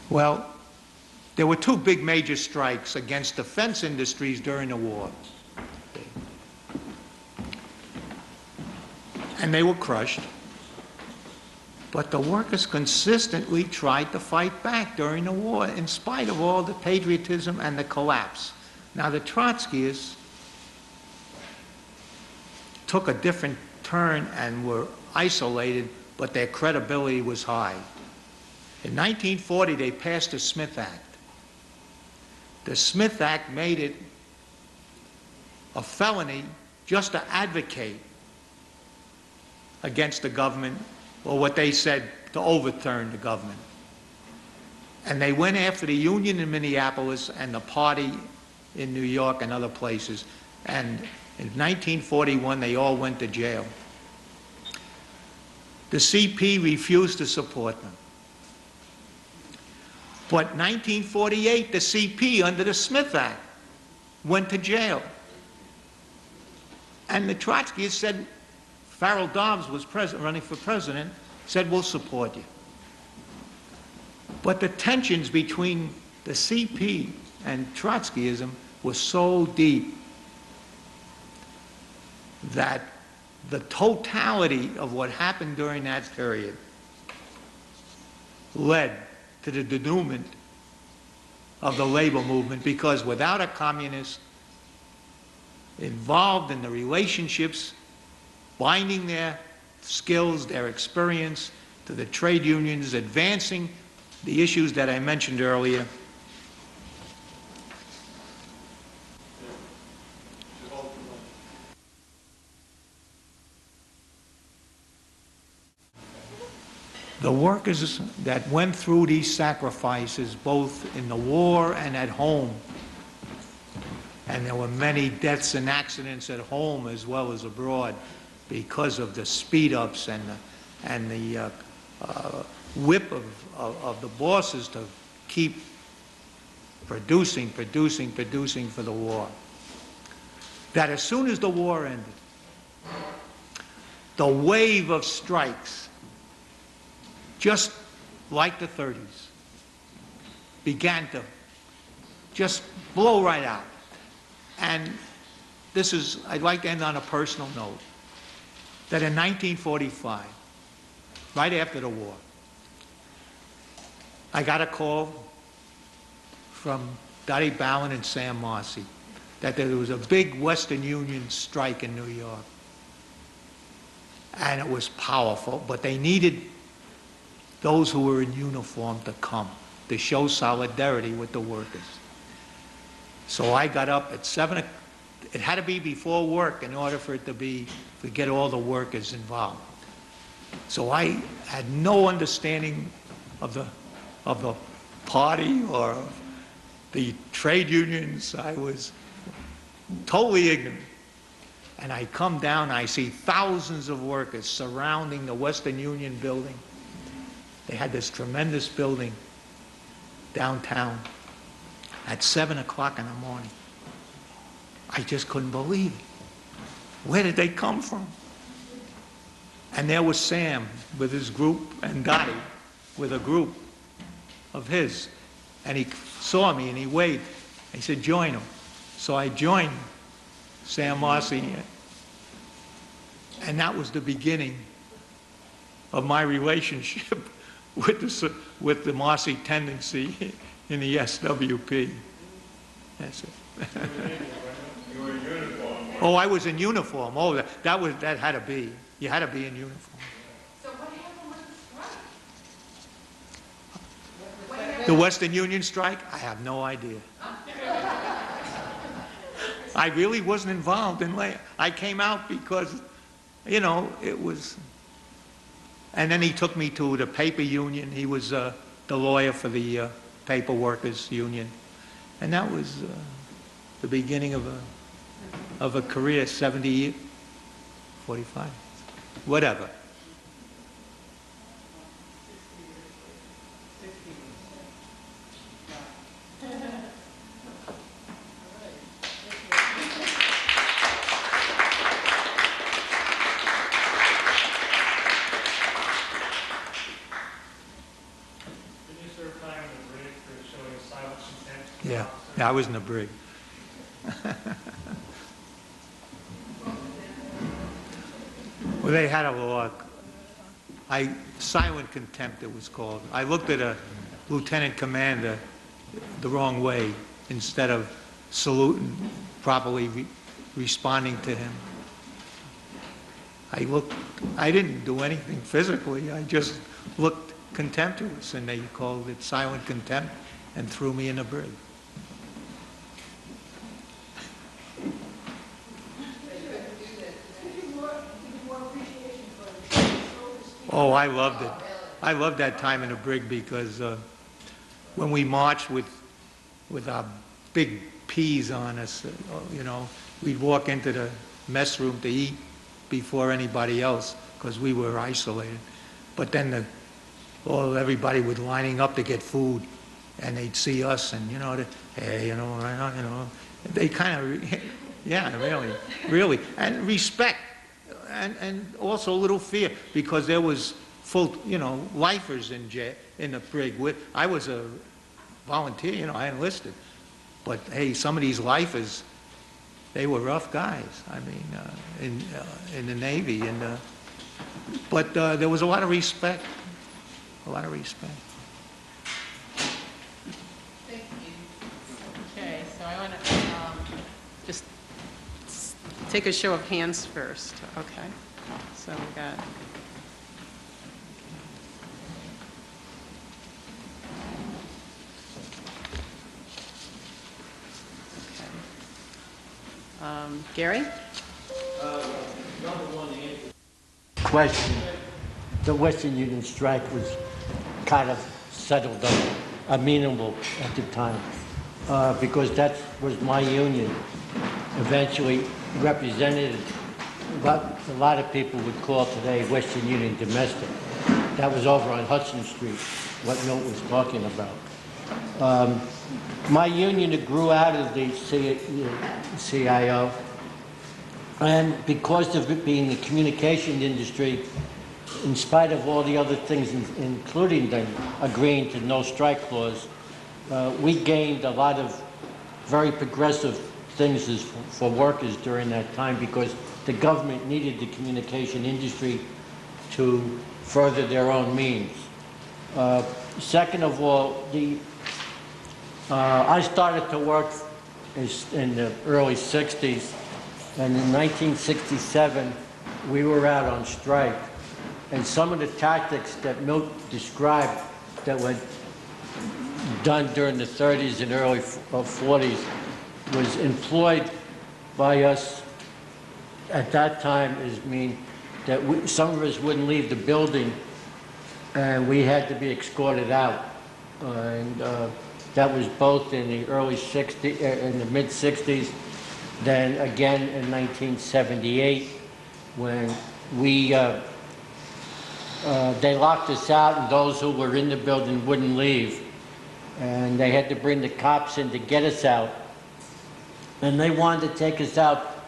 well, there were two big major strikes against defense industries during the war. And they were crushed. But the workers consistently tried to fight back during the war in spite of all the patriotism and the collapse. Now the Trotskyists took a different turn and were isolated, but their credibility was high. In 1940, they passed the Smith Act. The Smith Act made it a felony just to advocate against the government, or what they said, to overturn the government. And they went after the Union in Minneapolis and the party in New York and other places. And in 1941, they all went to jail. The CP refused to support them. But 1948, the CP, under the Smith Act, went to jail. And the Trotskyists said, Farrell Dobbs was running for president, said, we'll support you. But the tensions between the CP and Trotskyism were so deep that the totality of what happened during that period led to the denouement of the labor movement, because without a communist involved in the relationships, binding their skills, their experience to the trade unions, advancing the issues that I mentioned earlier, The workers that went through these sacrifices, both in the war and at home, and there were many deaths and accidents at home as well as abroad because of the speed-ups and the whip of the bosses to keep producing for the war. That as soon as the war ended, the wave of strikes, just like the 30s, began to just blow right out. And this is, I'd like to end on a personal note, that in 1945, right after the war, I got a call from Dottie Bowen and Sam Marcy that there was a big Western Union strike in New York. And it was powerful, but they needed those who were in uniform to come to show solidarity with the workers. So I got up at 7 o'clock. It had to be before work in order for it to get all the workers involved. So I had no understanding of the party or of the trade unions. I was totally ignorant. And I come down, I see thousands of workers surrounding the Western Union building. They had this tremendous building downtown at 7 o'clock in the morning. I just couldn't believe it. Where did they come from? And there was Sam with his group and Dottie with a group of his. And he saw me and he waved. He said, join them. So I joined Sam Marcy. And that was the beginning of my relationship with the Marcy tendency in the SWP. That's it. You were in uniform. Oh, I was in uniform. Oh, that had to be. You had to be in uniform. So what happened with the strike? The Western Union strike? I have no idea. I really wasn't involved in labor. I came out because, you know, it was... And then he took me to the paper union. He was the lawyer for the paper workers union. And that was the beginning of a career, 70 years, 45, whatever. Yeah, I was in the brig. Well, they had a law, silent contempt it was called. I looked at a lieutenant commander the wrong way instead of saluting, properly responding to him. I didn't do anything physically, I just looked contemptuous, and they called it silent contempt and threw me in the brig. Oh, I loved it. I loved that time in the brig because when we marched with our big P's on us, you know, we'd walk into the mess room to eat before anybody else because we were isolated. But then everybody was lining up to get food, and they'd see us, and you know, hey, you know, they kind of, yeah, really, and respect. And also a little fear, because there was full, you know, lifers in the brig. I was a volunteer, you know, I enlisted. But hey, some of these lifers, they were rough guys. I mean, in the Navy, but there was a lot of respect. A lot of respect. Thank you. Okay, so I want to just take a show of hands first. Okay, so we got. Okay. Gary? Question. the Western Union strike was kind of settled up, amenable at the time, because that was my union. Eventually represented what a lot of people would call today Western Union domestic. That was over on Hudson Street, what Milt was talking about. My union grew out of the CIO, and because of it being the communication industry, in spite of all the other things, including them agreeing to no strike clause, we gained a lot of very progressive things for workers during that time, because the government needed the communication industry to further their own means. Second of all, I started to work in the early 60s, and in 1967 we were out on strike. And some of the tactics that Milt described that were done during the 30s and early 40s was employed by us at that time, that some of us wouldn't leave the building and we had to be escorted out. That was both in the early 60s, in the mid 60s, then again in 1978 when they locked us out and those who were in the building wouldn't leave. And they had to bring the cops in to get us out. And they wanted to take us out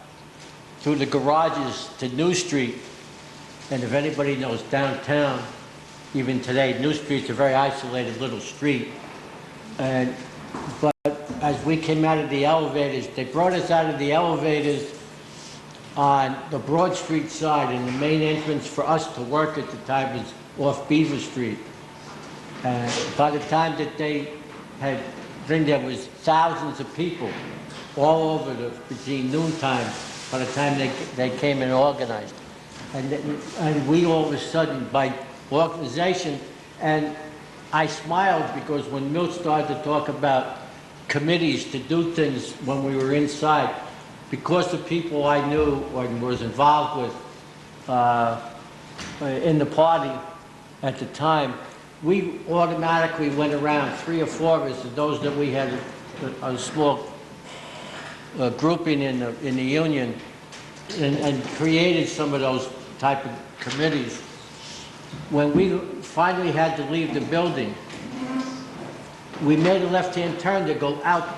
through the garages to New Street. And if anybody knows downtown, even today, New Street's a very isolated little street. But as we came out of the elevators, they brought us out of the elevators on the Broad Street side, and the main entrance for us to work at the time was off Beaver Street. And by the time that they had, then there was thousands of people all over between noontime by the time they came and organized. And we all of a sudden, by organization, and I smiled because when Milt started to talk about committees to do things when we were inside, because the people I knew or was involved with in the party at the time, we automatically went around, 3 or 4 of us, those that we had a small grouping in the union, and created some of those type of committees. When we finally had to leave the building, we made a left-hand turn to go out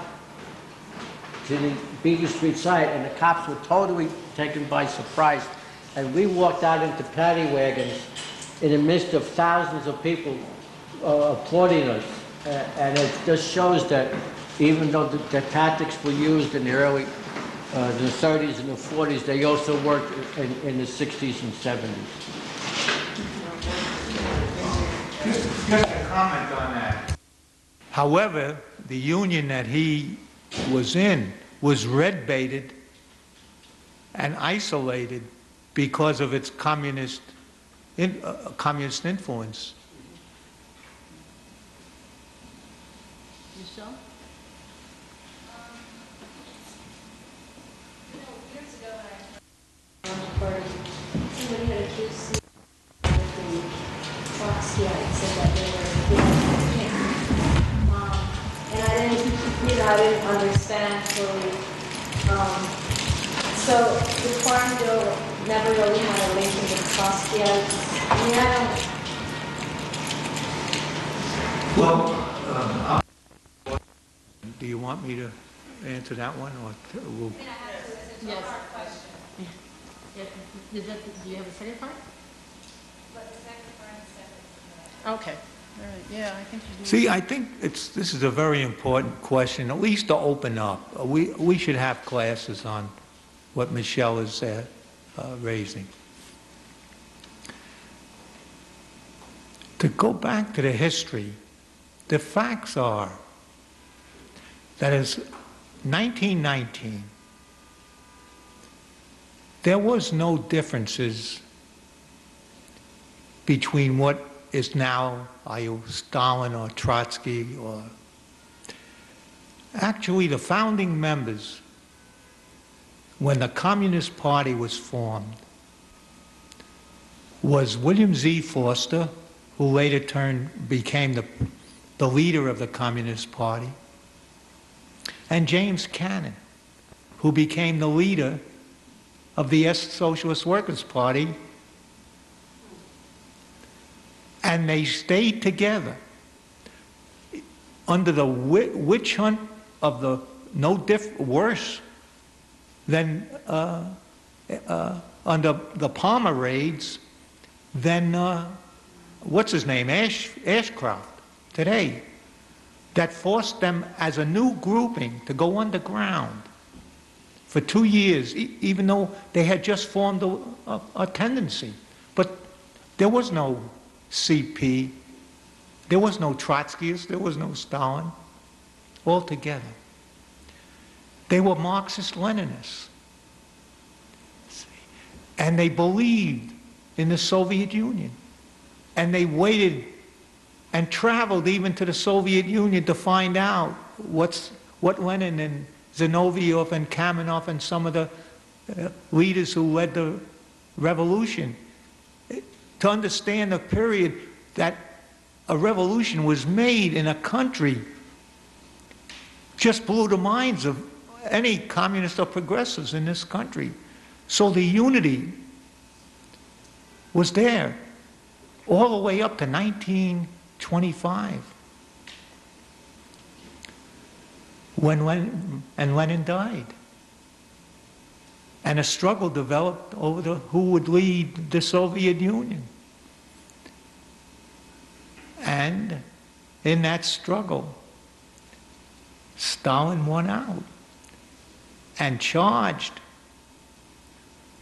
to the Beaver Street side, and the cops were totally taken by surprise. And we walked out into paddy wagons in the midst of thousands of people applauding us. And it just shows that even though the tactics were used in the early, the 30s and the 40s, they also worked in the 60s and 70s. Just a comment on that. However, the union that he was in was red-baited and isolated because of its communist influence. Michelle? Years ago when I party, somebody had accused me of the Trotskyites and that they were and I didn't understand fully. So the Farm Bill never really had a link to the Trotskyites. I mean, I don't... Well, do you want me to answer that one, or we'll... Yes. Yeah. Do you have a second part? But the second part and second. Okay. All right. Yeah, I think you do. See, I think this is a very important question, at least to open up. We should have classes on what Michelle is raising. To go back to the history, the facts are that as 1919, there was no differences between what is now Stalin or Trotsky or... Actually, the founding members, when the Communist Party was formed, was William Z. Forster, who later became the leader of the Communist Party, and James Cannon, who became the leader of the Socialist Workers' Party. And they stayed together under the witch hunt of the worse than under the Palmer raids than what's his name, Ashcroft today, that forced them as a new grouping to go underground for 2 years, even though they had just formed a tendency. But there was no CP, there was no Trotskyist, there was no Stalin, all together. They were Marxist-Leninists. And they believed in the Soviet Union. And they waited and traveled even to the Soviet Union to find out what Lenin and Zinoviev and Kamenev and some of the leaders who led the revolution, to understand the period that a revolution was made in a country, just blew the minds of any communists or progressives in this country. So the unity was there all the way up to 1925, when Lenin died. And a struggle developed over who would lead the Soviet Union. And in that struggle, Stalin won out and charged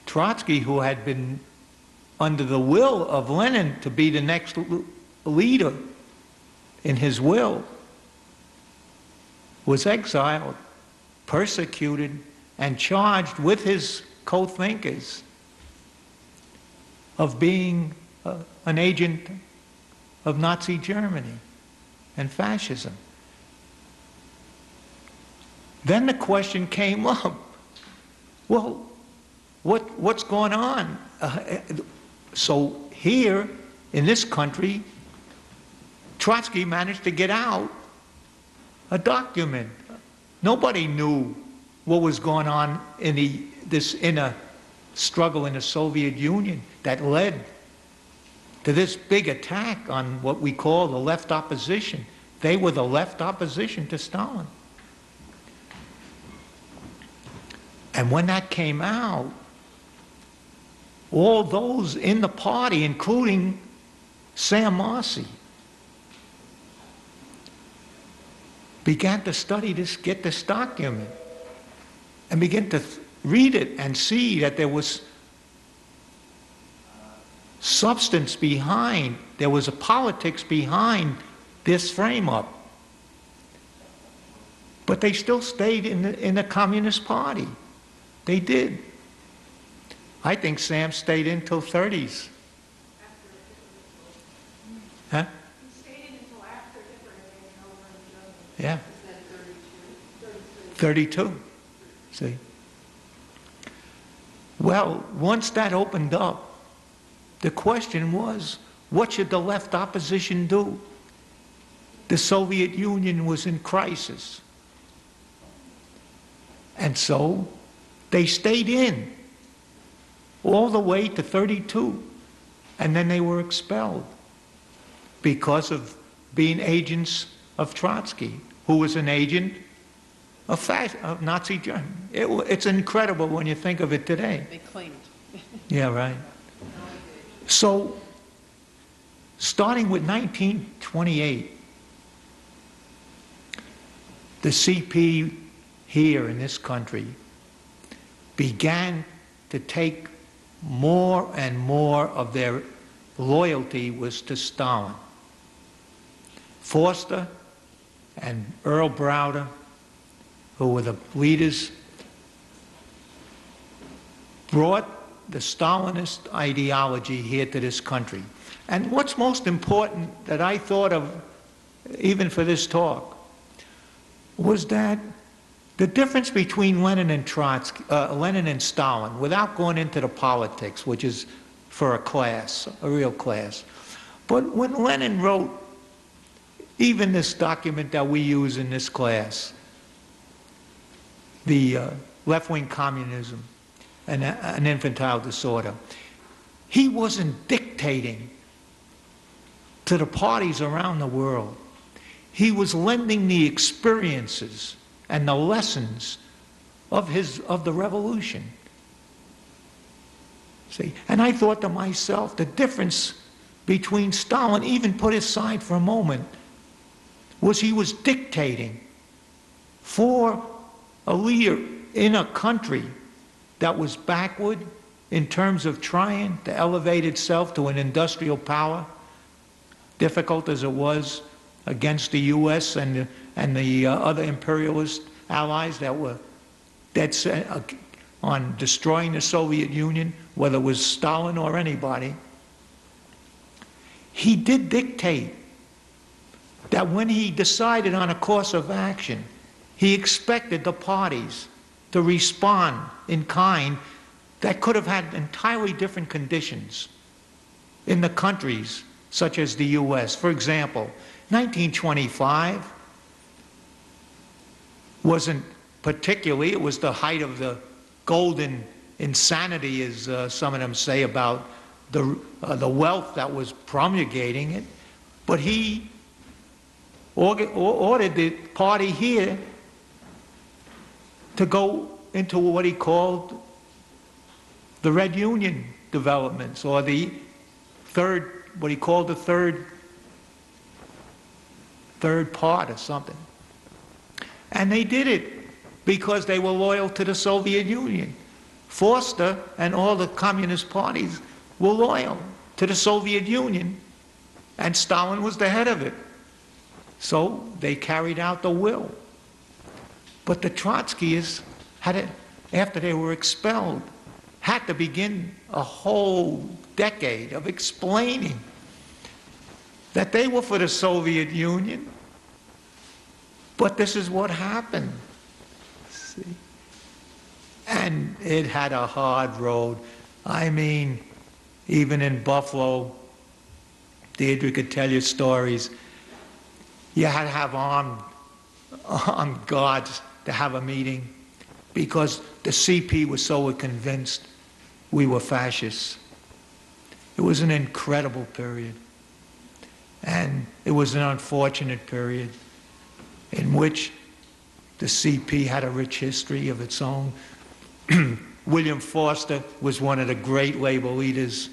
Trotsky, who had been under the will of Lenin to be the next leader in his will, was exiled, persecuted, and charged with his co-thinkers of being an agent of Nazi Germany and fascism. Then the question came up, well, what's going on? So here in this country, Trotsky managed to get out a document. Nobody knew what was going on in this inner struggle in the Soviet Union that led to this big attack on what we call the left opposition. They were the left opposition to Stalin. And when that came out, all those in the party, including Sam Marcy, began to study this, get this document, and begin to read it and see that there was substance behind, there was a politics behind this frame-up. But they still stayed in the Communist Party. They did. I think Sam stayed in till 30s. Huh? He stayed in until after Hitler came over in Germany. Yeah. Is that 32? 32. See? Well, once that opened up, the question was, what should the left opposition do? The Soviet Union was in crisis. And so they stayed in all the way to 32, and then they were expelled because of being agents of Trotsky, who was an agent of Nazi Germany. It's incredible when you think of it today. They claimed. Yeah, right. So, starting with 1928, the CP here in this country began to take more and more of their loyalty was to Stalin. Forster and Earl Browder, who were the leaders, brought the Stalinist ideology here to this country. And what's most important that I thought of, even for this talk, was that the difference between Lenin and Trotsky, Lenin and Stalin, without going into the politics, which is for a class, a real class. But when Lenin wrote even this document that we use in this class, the left-wing communism and an infantile disorder, he wasn't dictating to the parties around the world. He was lending the experiences and the lessons of the revolution. See, and I thought to myself, the difference between Stalin, even put aside for a moment, was he was dictating for a leader in a country that was backward in terms of trying to elevate itself to an industrial power, difficult as it was against the U.S. and the other imperialist allies that were dead set on destroying the Soviet Union, whether it was Stalin or anybody. He did dictate that when he decided on a course of action, he expected the parties to respond in kind that could have had entirely different conditions in the countries such as the U.S. For example, 1925 wasn't particularly, it was the height of the golden insanity, as some of them say, about the wealth that was promulgating it. But he ordered the party here to go into what he called the Red Union developments, or the third, what he called the third part or something. And they did it because they were loyal to the Soviet Union. Forster and all the communist parties were loyal to the Soviet Union, and Stalin was the head of it. So they carried out the will. But the Trotskyists had, after they were expelled, had to begin a whole decade of explaining that they were for the Soviet Union. But this is what happened. See? And it had a hard road. I mean, even in Buffalo, Deirdre could tell you stories. You had to have armed guards to have a meeting because the CP was so convinced we were fascists. It was an incredible period. And it was an unfortunate period in which the CP had a rich history of its own. William Forster was one of the great labor leaders,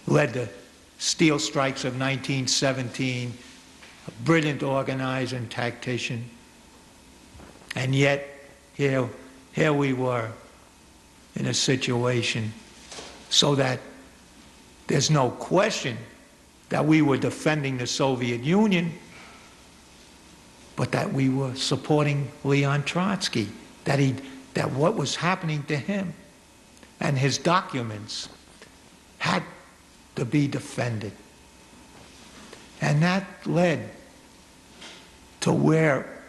led the steel strikes of 1917, a brilliant organizer and tactician. And yet, here we were in a situation so that there's no question that we were defending the Soviet Union, but that we were supporting Leon Trotsky, that what was happening to him and his documents had to be defended. And that led to where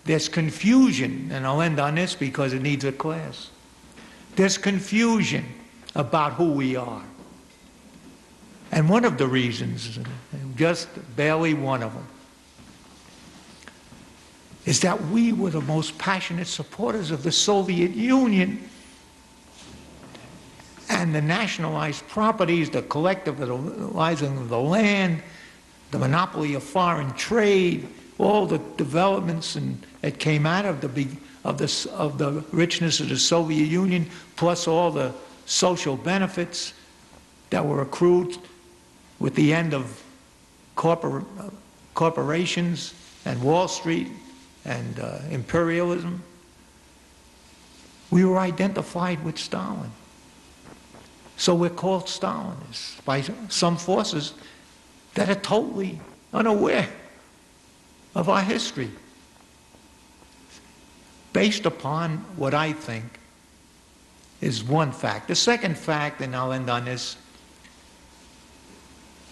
there's confusion, and I'll end on this because it needs a class. There's confusion about who we are. And one of the reasons, just barely one of them, is that we were the most passionate supporters of the Soviet Union and the nationalized properties, the collectivizing of the land, the monopoly of foreign trade, all the developments that came out of the richness of the Soviet Union, plus all the social benefits that were accrued with the end of corporations and Wall Street and imperialism. We were identified with Stalin. So we're called Stalinists by some forces that are totally unaware of our history, based upon what I think is one fact. The second fact, and I'll end on this,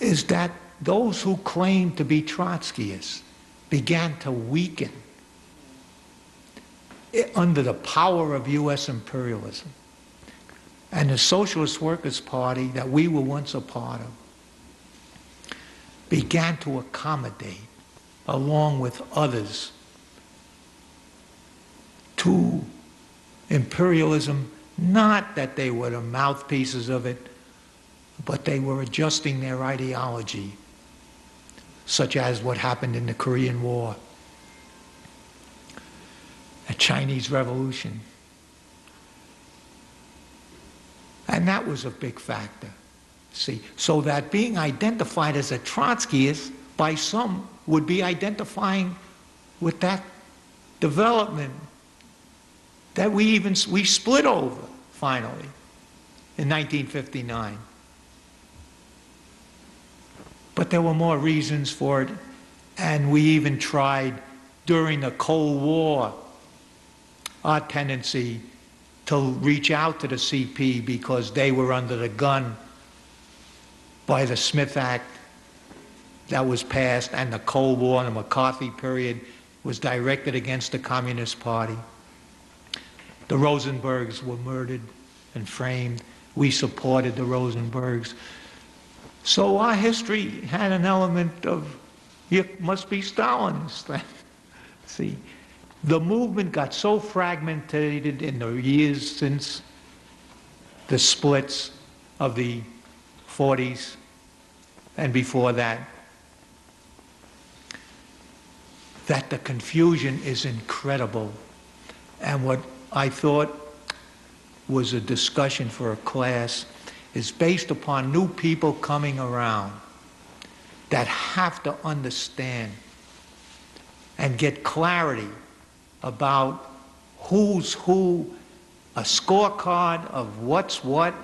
is that those who claim to be Trotskyists began to weaken under the power of U.S. imperialism. And the Socialist Workers' Party that we were once a part of began to accommodate, along with others, to imperialism. Not that they were the mouthpieces of it, but they were adjusting their ideology, such as what happened in the Korean War, the Chinese Revolution. And that was a big factor, see. So that being identified as a Trotskyist by some would be identifying with that development that we split over, finally, in 1959. But there were more reasons for it, and we even tried during the Cold War, our tendency to reach out to the CP because they were under the gun by the Smith Act that was passed, and the Cold War and the McCarthy period was directed against the Communist Party. The Rosenbergs were murdered and framed. We supported the Rosenbergs. So our history had an element of, you must be Stalinist. See, the movement got so fragmented in the years since the splits of the 40s and before that, that the confusion is incredible. And what I thought was a discussion for a class is based upon new people coming around that have to understand and get clarity about who's who, a scorecard of what's what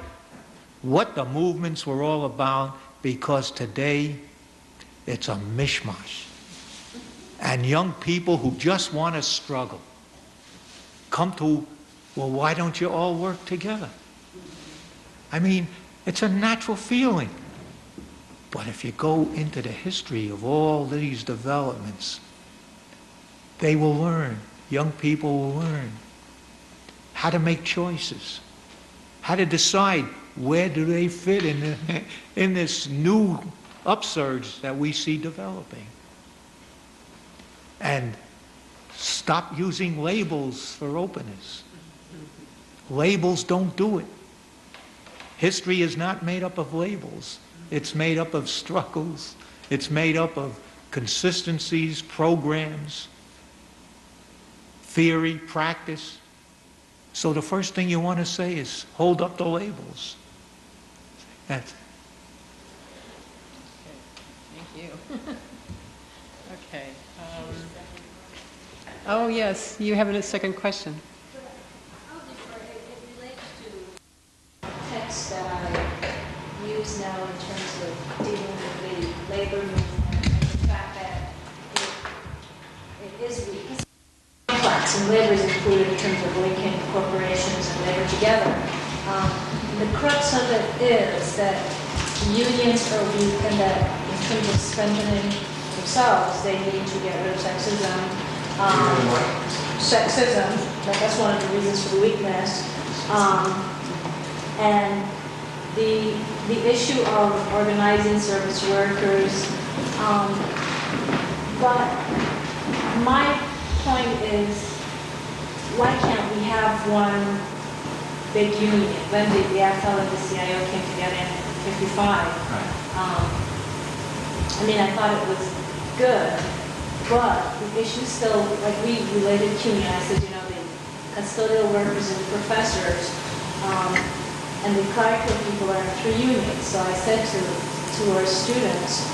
the movements were all about, because today it's a mishmash. And young people who just want to struggle come to, well, why don't you all work together? I mean, it's a natural feeling. But if you go into the history of all these developments, they will learn, young people will learn how to make choices, how to decide where do they fit in this new upsurge that we see developing. And stop using labels for openness. Labels don't do it. History is not made up of labels. It's made up of struggles. It's made up of consistencies, programs, theory, practice. So the first thing you want to say is hold up the labels. That's Thank you. Okay. Oh, yes, you have a second question. It relates to texts that I use now in terms of dealing with the labor movement and the fact that it is complex and labor is included in terms of linking corporations and labor together. The crux of it is that unions are weak and that in terms of strengthening themselves, they need to get rid of sexism. That's one of the reasons for the weakness. And the issue of organizing service workers. But my point is, why can't we have one big union? When the AFL and the CIO came together in 55, I mean, I thought it was good, but the issue still, like we related to me, I said, you know, the custodial workers and the professors and the clerical people are in 3 unions. So I said to our students,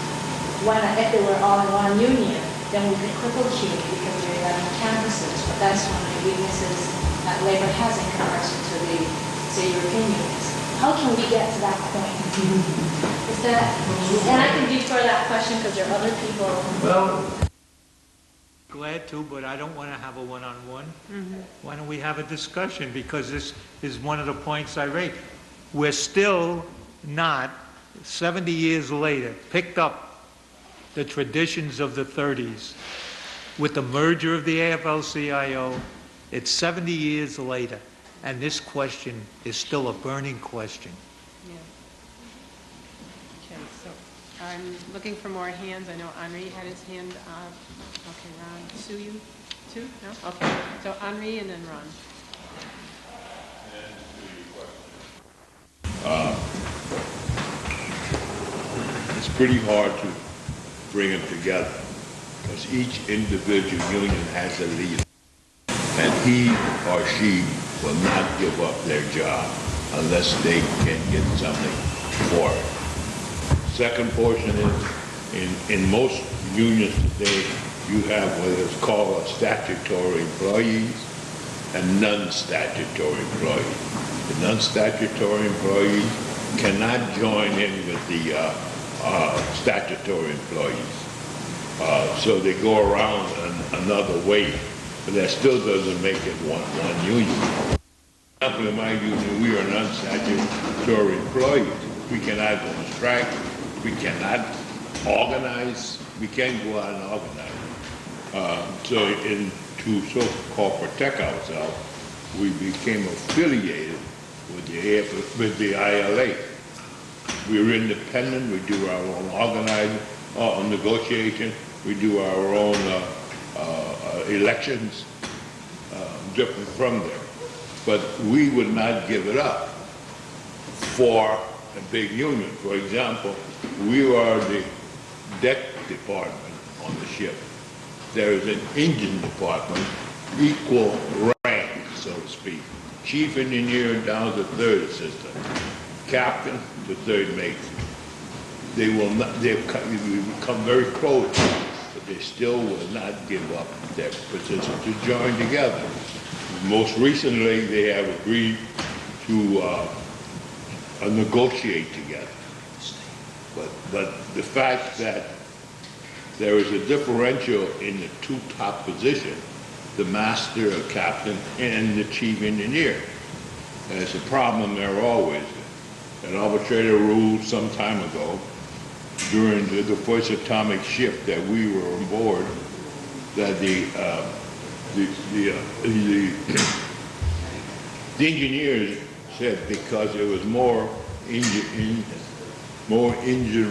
if they were all in one union, then we could cripple CUNY because there are 11 campuses. But that's one of the weaknesses that labor has in comparison to the, say, European unions. How can we get to that point? Is that, and I can defer that question because there are other people. well, glad to, but I don't want to have a one-on-one. Why don't we have a discussion? Because this is one of the points I raised. We're still not, 70 years later, picked up the traditions of the 30s with the merger of the AFL-CIO. It's 70 years later. And this question is still a burning question. Yeah. Okay, so I'm looking for more hands. I know Henri had his hand up. Okay, Ron. Sue, you too? No? Okay. So Henri and then Ron. It's pretty hard to bring them together because each individual union has a leader, and he or she will not give up their job unless they can get something for it. Second portion is, in most unions today, you have what is called statutory employees and non-statutory employees. The non-statutory employees cannot join in with the statutory employees. So they go around another way, but that still doesn't make it one union. For example, in my union, we are non-statutory employees. We cannot go on strike. We cannot organize. We can't go out and organize. To so-called protect ourselves, we became affiliated with the ILA. We're independent. We do our own organizing, negotiation. We do our own elections, different from there. But we would not give it up for a big union. For example, we are the deck department on the ship. There is an engine department, equal rank, so to speak. Chief engineer down to third assistant, captain to third mate. They will not. They've become very close, but they still will not give up their position to join together. Most recently, they have agreed to negotiate together. But the fact that there is a differential in the two top positions, the master or captain and the chief engineer. And it's a problem there always. An arbitrator ruled some time ago during the first atomic ship that we were on board that the engineers said because there was more engine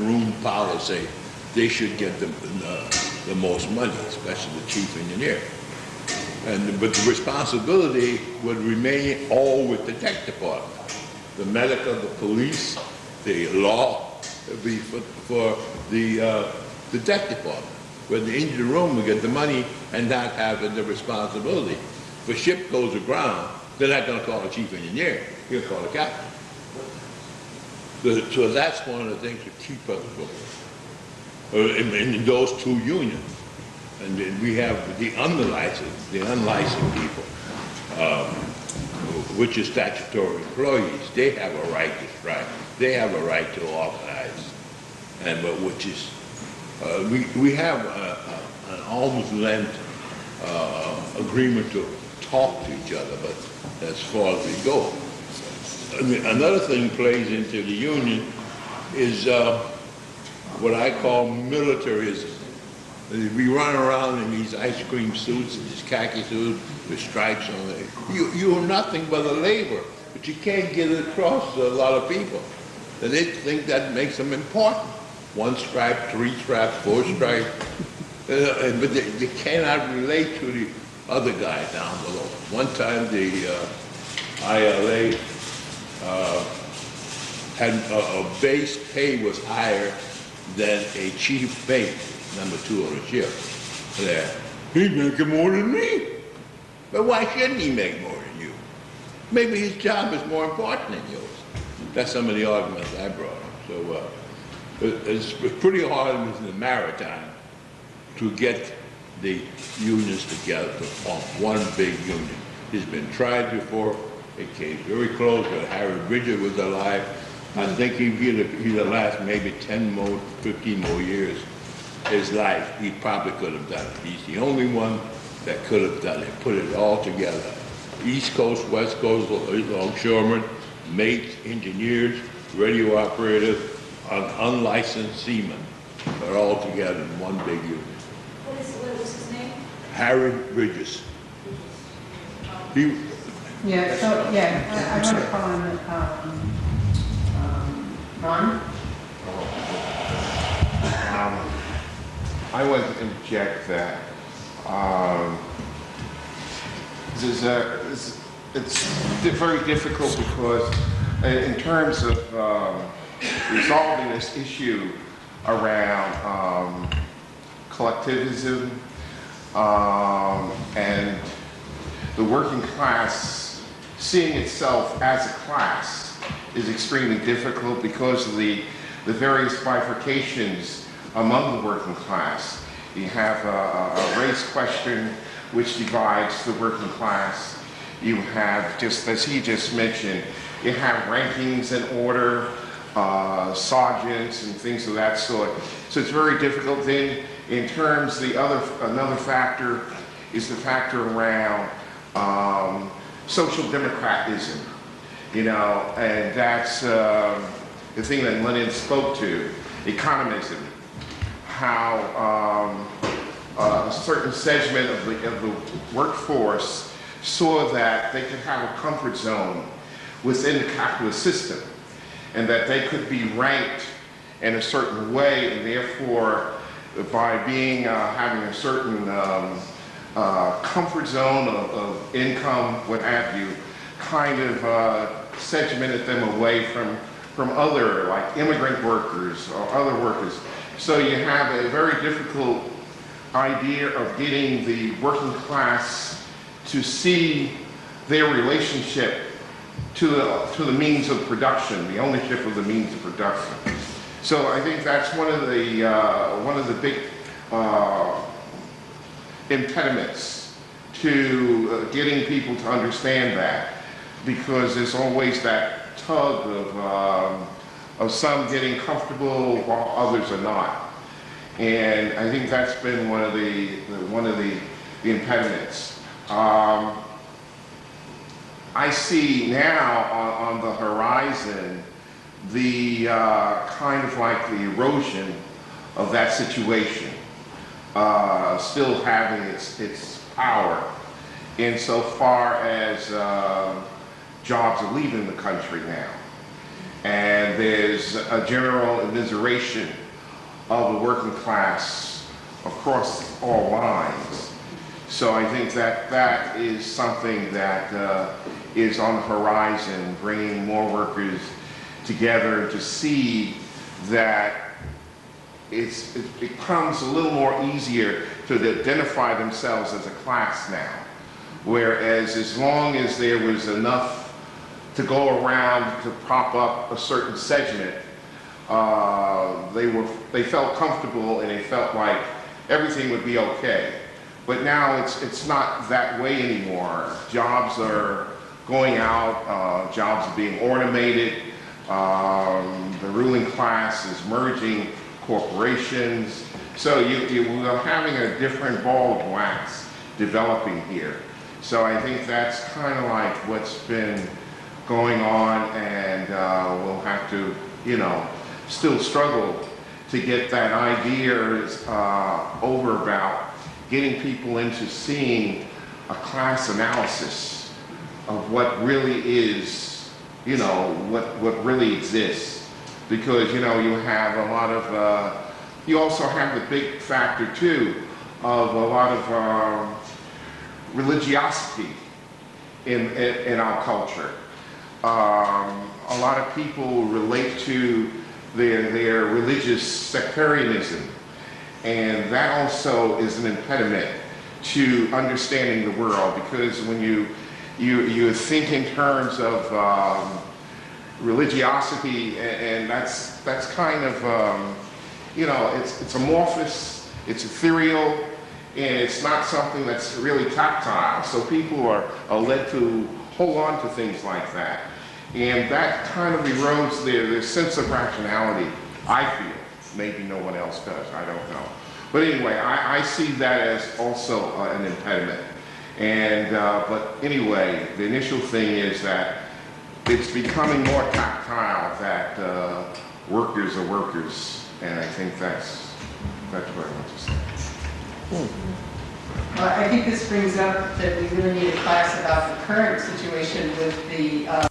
room policy, they should get the most money, especially the chief engineer. But the responsibility would remain all with the tech department. The medical, the police, the law would be for the tech department. Where the engine room would get the money and not have the responsibility. If a ship goes aground, they're not going to call a chief engineer. He'll call a captain. So that's one of the things to keep us from in those two unions. And then we have the unlicensed people, which is statutory employees. They have a right to strike. They have a right to organize, which is we have an arm's length agreement to talk to each other, but as far as we go. Another thing plays into the union is what I call militarism. We run around in these ice cream suits, these khaki suits with stripes on it. You're nothing but a laborer, but you can't get it across to a lot of people. And they think that makes them important. 1 stripe, 3 stripes, 4 stripes, but they cannot relate to the other guy down below. One time the ILA had a base pay was higher than a chief mate, number 2 on the ship. There, he's making more than me. But why shouldn't he make more than you? Maybe his job is more important than yours. That's some of the arguments I brought up. So it's pretty hard in the maritime to get the unions together to form one big union. It's been tried before. It came very close when Harry Bridges was alive. I think he'd last maybe 10 more, 15 more years. His life, he probably could have done it. He's the only one that could have done it, put it all together. East Coast, West Coast, longshoremen, mates, engineers, radio operators, unlicensed seamen. They're all together in one big unit. What was his name? Harry Bridges. Yeah, so, yeah, I want to call on, Ron? I want to interject that it's very difficult because in terms of resolving this issue around collectivism and the working class seeing itself as a class is extremely difficult because of the various bifurcations among the working class. You have a race question which divides the working class. You have, just as he just mentioned, you have rankings and order, sergeants and things of that sort. So it's very difficult. Then in terms, another factor is the factor around social democratism, you know, and that's the thing that Lenin spoke to, economism, how a certain segment of the workforce saw that they could have a comfort zone within the capitalist system and that they could be ranked in a certain way, and therefore by being having a certain comfort zone of income, what have you, kind of segmented them away from other, like immigrant workers or other workers. So you have a very difficult idea of getting the working class to see their relationship to the means of production, the ownership of the means of production. So I think that's one of the big impediments to getting people to understand that, because there's always that tug of some getting comfortable while others are not. And I think that's been one of the impediments. I see now on the horizon the kind of like the erosion of that situation, still having its power insofar as jobs are leaving the country now. And there's a general immiseration of the working class across all lines. So I think that is something that is on the horizon, bringing more workers together to see that it becomes a little more easier to identify themselves as a class now. Whereas as long as there was enough to go around to prop up a certain segment, they felt comfortable and they felt like everything would be okay. But now it's not that way anymore. Jobs are going out, jobs are being automated, the ruling class is merging corporations. So we're having a different ball of wax developing here. So I think that's kind of like what's been going on, and we'll have to, you know, still struggle to get that idea over about getting people into seeing a class analysis of what really is, you know, what really exists. Because, you know, you have a lot of, you also have the big factor too of a lot of religiosity in our culture. A lot of people relate to their religious sectarianism, and that also is an impediment to understanding the world, because when you think in terms of religiosity, and that's kind of you know, it's amorphous, it's ethereal, and it's not something that's really tactile. So people are led to hold on to things like that. And that kind of erodes their sense of rationality, I feel. Maybe no one else does, I don't know. But anyway, I see that as also an impediment. And, but anyway, the initial thing is that it's becoming more tactile that workers are workers. And I think that's what I want to say. Well, I think this brings up that we really need a class about the current situation with the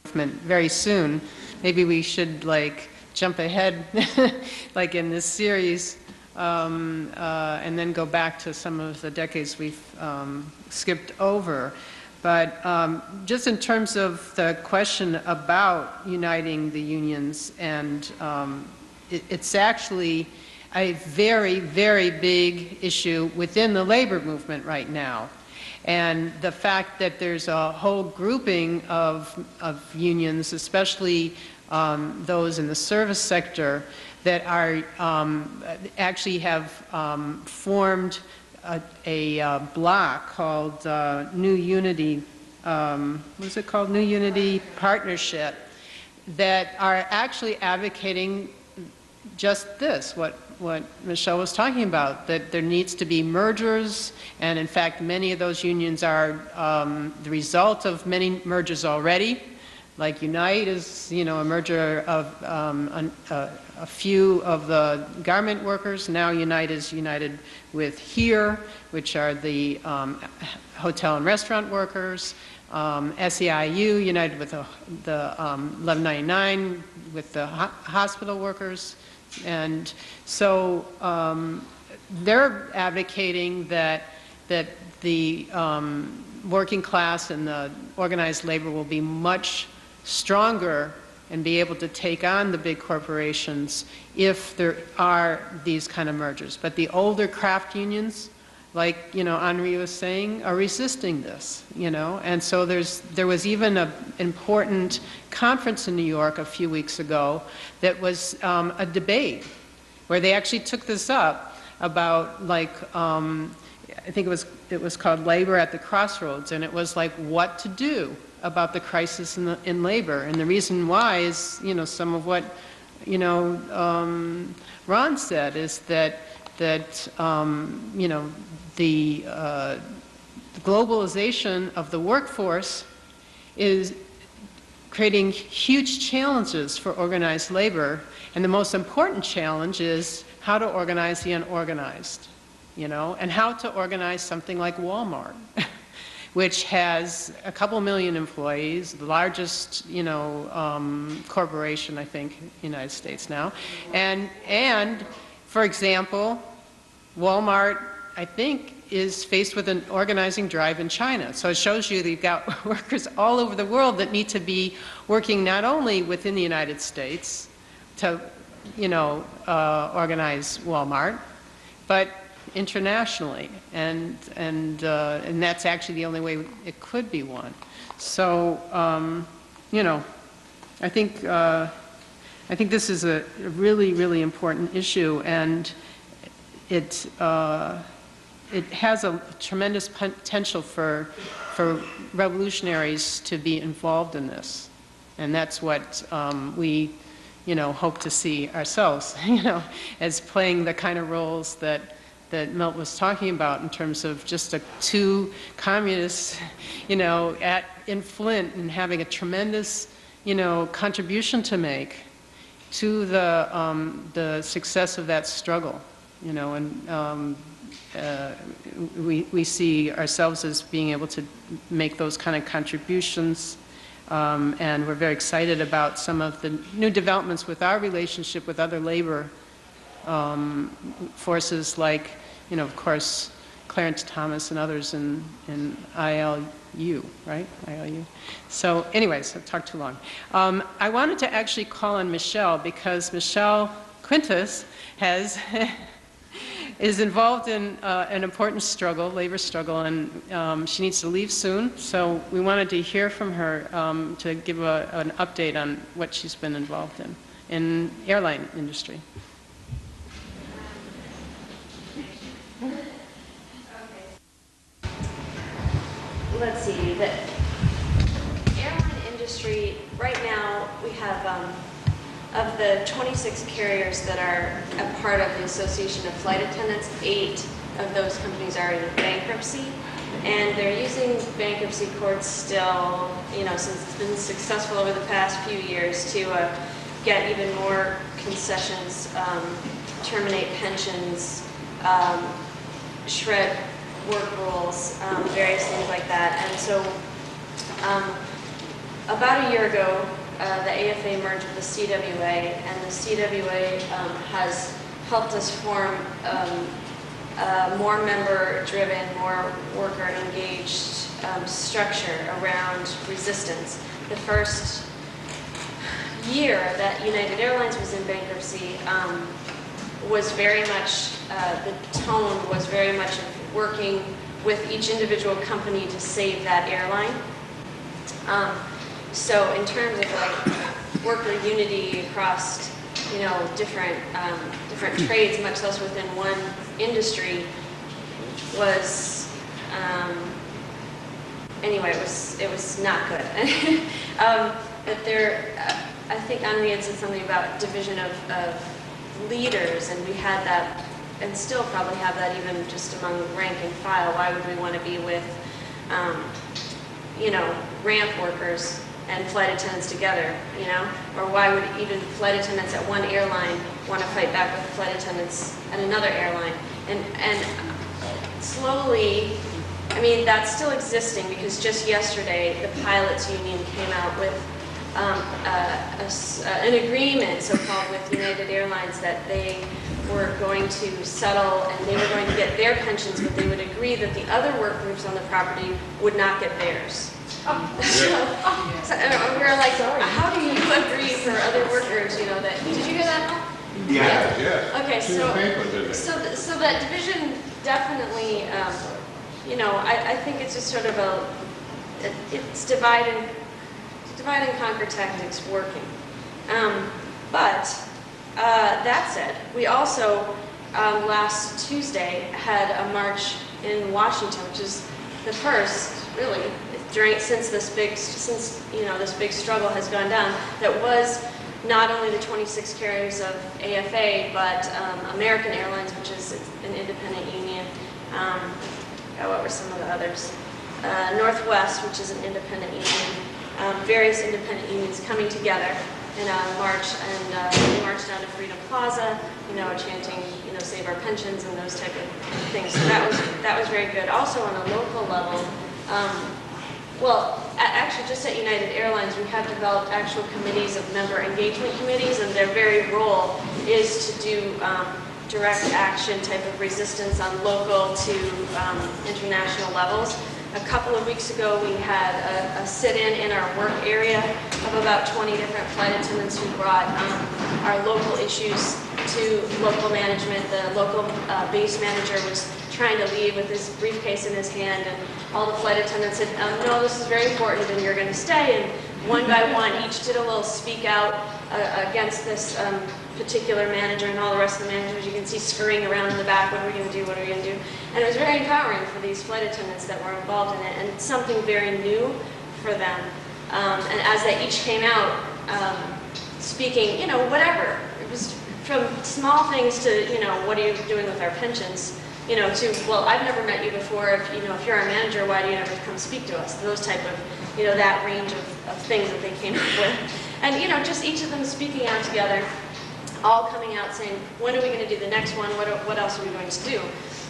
movement very soon. Maybe we should like jump ahead, like in this series, and then go back to some of the decades we've skipped over. But just in terms of the question about uniting the unions, and it's actually a very, very big issue within the labor movement right now. And the fact that there's a whole grouping of unions, especially those in the service sector, that are actually have formed a bloc called New Unity, what is it called? New Unity Partnership, that are actually advocating just this, what Michelle was talking about, that there needs to be mergers, and in fact many of those unions are the result of many mergers already. Like Unite is, you know, a merger of a few of the garment workers. Now Unite is united with HERE, which are the hotel and restaurant workers. SEIU united with the 1199 with the hospital workers. And so they're advocating that the working class and the organized labor will be much stronger and be able to take on the big corporations if there are these kind of mergers. But the older craft unions, like, you know, Henri was saying, are resisting this, you know. And so there was even an important conference in New York a few weeks ago that was a debate where they actually took this up about, like, I think it was called Labor at the Crossroads, and it was like what to do about the crisis in labor. And the reason why is, you know, some of what, you know, Ron said, is that you know, the globalization of the workforce is creating huge challenges for organized labor, and the most important challenge is how to organize the unorganized, you know, and how to organize something like Walmart, which has a couple million employees, the largest, you know, corporation, I think, in the United States now. And for example, Walmart, I think, is faced with an organizing drive in China. So it shows you that you've got workers all over the world that need to be working not only within the United States to, you know, organize Walmart, but internationally, and that's actually the only way it could be won. So, you know, I think this is a really, really important issue, and it has a tremendous potential for revolutionaries to be involved in this, and that's what we, you know, hope to see ourselves, you know, as playing the kind of roles that Milt was talking about, in terms of just two communists, you know, in Flint, and having a tremendous, you know, contribution to make to the success of that struggle, you know, and we see ourselves as being able to make those kind of contributions, and we're very excited about some of the new developments with our relationship with other labor forces, like, you know, of course, Clarence Thomas and others in ILU, right? ILU. So anyways, I've talked too long. I wanted to actually call on Michelle, because Michelle Quintus is involved in an important struggle, labor struggle, and she needs to leave soon. So we wanted to hear from her to give an update on what she's been involved in airline industry. Let's see, the airline industry, right now we have, of the 26 carriers that are a part of the Association of Flight Attendants, 8 of those companies are in bankruptcy, and they're using bankruptcy courts still, you know, since it's been successful over the past few years, to get even more concessions, terminate pensions, shred work rules, various things like that. And so about a year ago, the AFA merged with the CWA, and the CWA has helped us form a more member-driven, more worker-engaged structure around resistance. The first year that United Airlines was in bankruptcy was very much, the tone was very much of working with each individual company to save that airline. So in terms of like worker unity across, you know, different trades, much less within one industry, was anyway, it was not good. But there, I think Henri had said something about division of leaders, and we had that, and still probably have that even just among rank and file. Why would we want to be with, you know, ramp workers and flight attendants together, you know? Or why would even flight attendants at one airline want to fight back with flight attendants at another airline? And slowly, I mean, that's still existing, because just yesterday the pilots union came out with an agreement, so-called, with United Airlines that they were going to settle and they were going to get their pensions, but they would agree that the other work groups on the property would not get theirs. So we were like, how do you agree for other workers, you know, that, did you hear that? Yeah. Okay, so that division definitely, you know, I think it's just sort of it's divide and conquer tactics working. But that said, we also last Tuesday had a march in Washington, which is the first, really, since this big struggle has gone down, that was not only the 26 carriers of AFA, but American Airlines, which is an independent union. What were some of the others? Northwest, which is an independent union. Various independent unions coming together in a march, and we marched down to Freedom Plaza, you know, chanting, you know, save our pensions and those type of things. So that was very good. Also on a local level, well, actually just at United Airlines, we have developed actual committees of member engagement committees, and their very role is to do direct action type of resistance on local to international levels. A couple of weeks ago, we had a sit-in our work area of about 20 different flight attendants who brought our local issues to local management. The local base manager was trying to leave with his briefcase in his hand, and all the flight attendants said, no, this is very important and you're going to stay. And one by one, each did a little speak out against this particular manager, and all the rest of the managers you can see scurrying around in the back. What are we going to do? What are we going to do? And it was very empowering for these flight attendants that were involved in it, and it's something very new for them. And as they each came out speaking, you know, whatever. It was from small things to, you know, what are you doing with our pensions? You know, to, well, I've never met you before. If, you know, if you're our manager, why do you never come speak to us? Those type of, you know, that range of things that they came up with. And, you know, just each of them speaking out together, all coming out saying, when are we going to do the next one? What else are we going to do?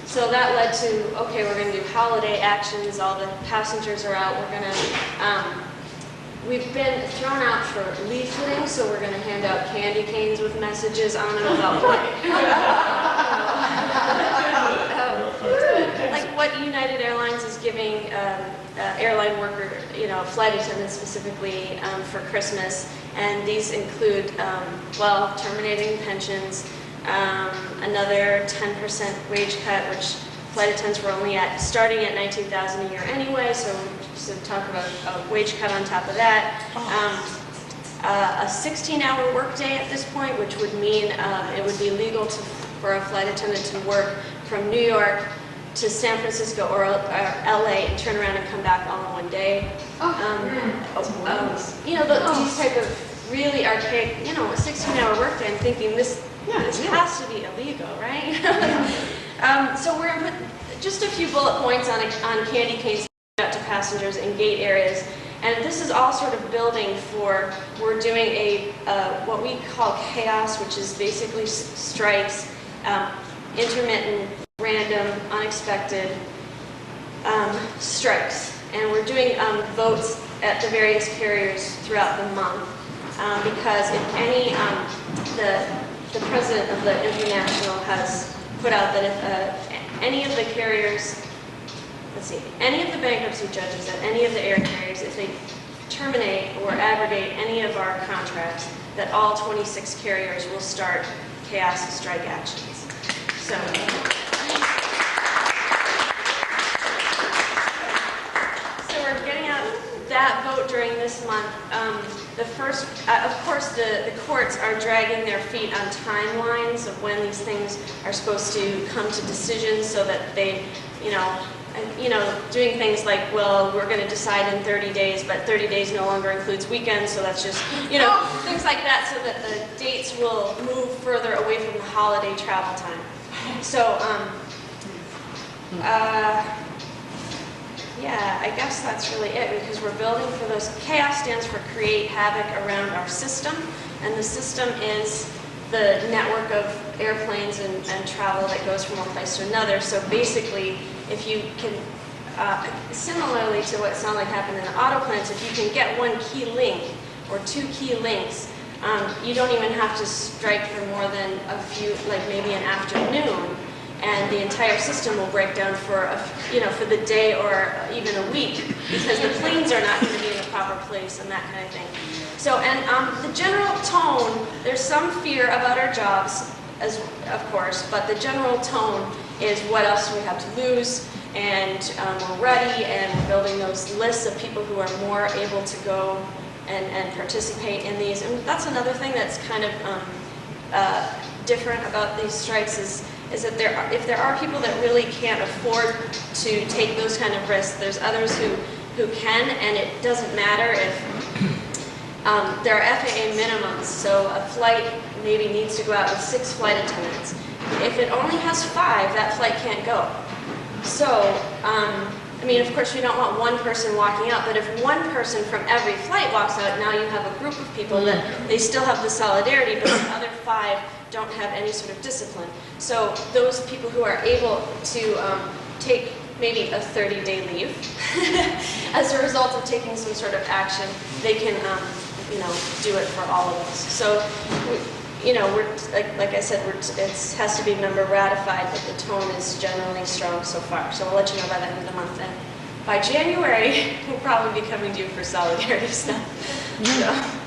So that led to, okay, we're going to do holiday actions. All the passengers are out. We're going to, we've been thrown out for leafleting, so we're going to hand out candy canes with messages on them about like what United Airlines is giving airline worker, you know, flight attendants specifically for Christmas. And these include, well, terminating pensions, another 10% wage cut, which flight attendants were only starting at $19,000 a year anyway, so talk about a wage cut on top of that. A 16-hour workday at this point, which would mean it would be legal for a flight attendant to work from New York to San Francisco or LA and turn around and come back all in one day. You know, these type of really archaic, you know, a 16-hour workday. I'm thinking this has to be illegal, right? So we're going to put just a few bullet points on candy canes out to passengers in gate areas. And this is all sort of building for, we're doing a, what we call chaos, which is basically strikes, intermittent, random, unexpected, strikes. And we're doing votes at the various carriers throughout the month because if any, the president of the International has put out that if any of the carriers, let's see, any of the bankruptcy judges at any of the air carriers, if they terminate or abrogate any of our contracts, that all 26 carriers will start chaos strike actions. So we're getting out that vote during this month. The first, of course, the courts are dragging their feet on timelines of when these things are supposed to come to decisions, so that they, doing things like, well, we're going to decide in 30 days, but 30 days no longer includes weekends, so that's just, things like that, so that the dates will move further away from the holiday travel time. So, yeah, I guess that's really it, because we're building for those. Chaos stands for create havoc around our system, and the system is the network of airplanes and travel that goes from one place to another. So basically, if you can, similarly to what sounded like happened in the auto plants, if you can get one key link or two key links, you don't even have to strike for more than a few, like maybe an afternoon, and the entire system will break down for for the day or even a week, because the planes are not going to be in the proper place and that kind of thing. So, and the general tone, there's some fear about our jobs, of course, but the general tone is what else do we have to lose, and we're ready, and we're building those lists of people who are more able to go and participate in these. And that's another thing that's kind of different about these strikes is that if there are people that really can't afford to take those kind of risks, there's others who can, and it doesn't matter if there are FAA minimums. So a flight maybe needs to go out with 6 flight attendants. If it only has 5, that flight can't go. So, I mean, of course, we don't want one person walking out, but if one person from every flight walks out, now you have a group of people that they still have the solidarity, but the other 5 don't have any sort of discipline. So those people who are able to take maybe a 30-day leave as a result of taking some sort of action, they can, do it for all of us. So, we're like I said, it has to be member ratified, but the tone is generally strong so far. So we'll let you know by the end of the month. And by January, we'll probably be coming to you for solidarity stuff. So.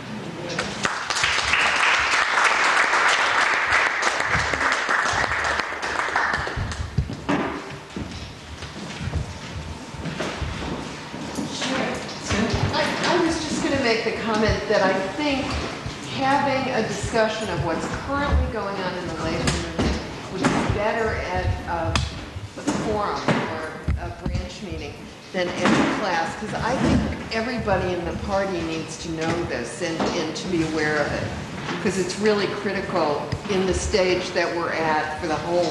Make the comment that I think having a discussion of what's currently going on in the labor movement would be better at a forum or a branch meeting than as a class, because I think everybody in the party needs to know this and to be aware of it, because it's really critical in the stage that we're at for the whole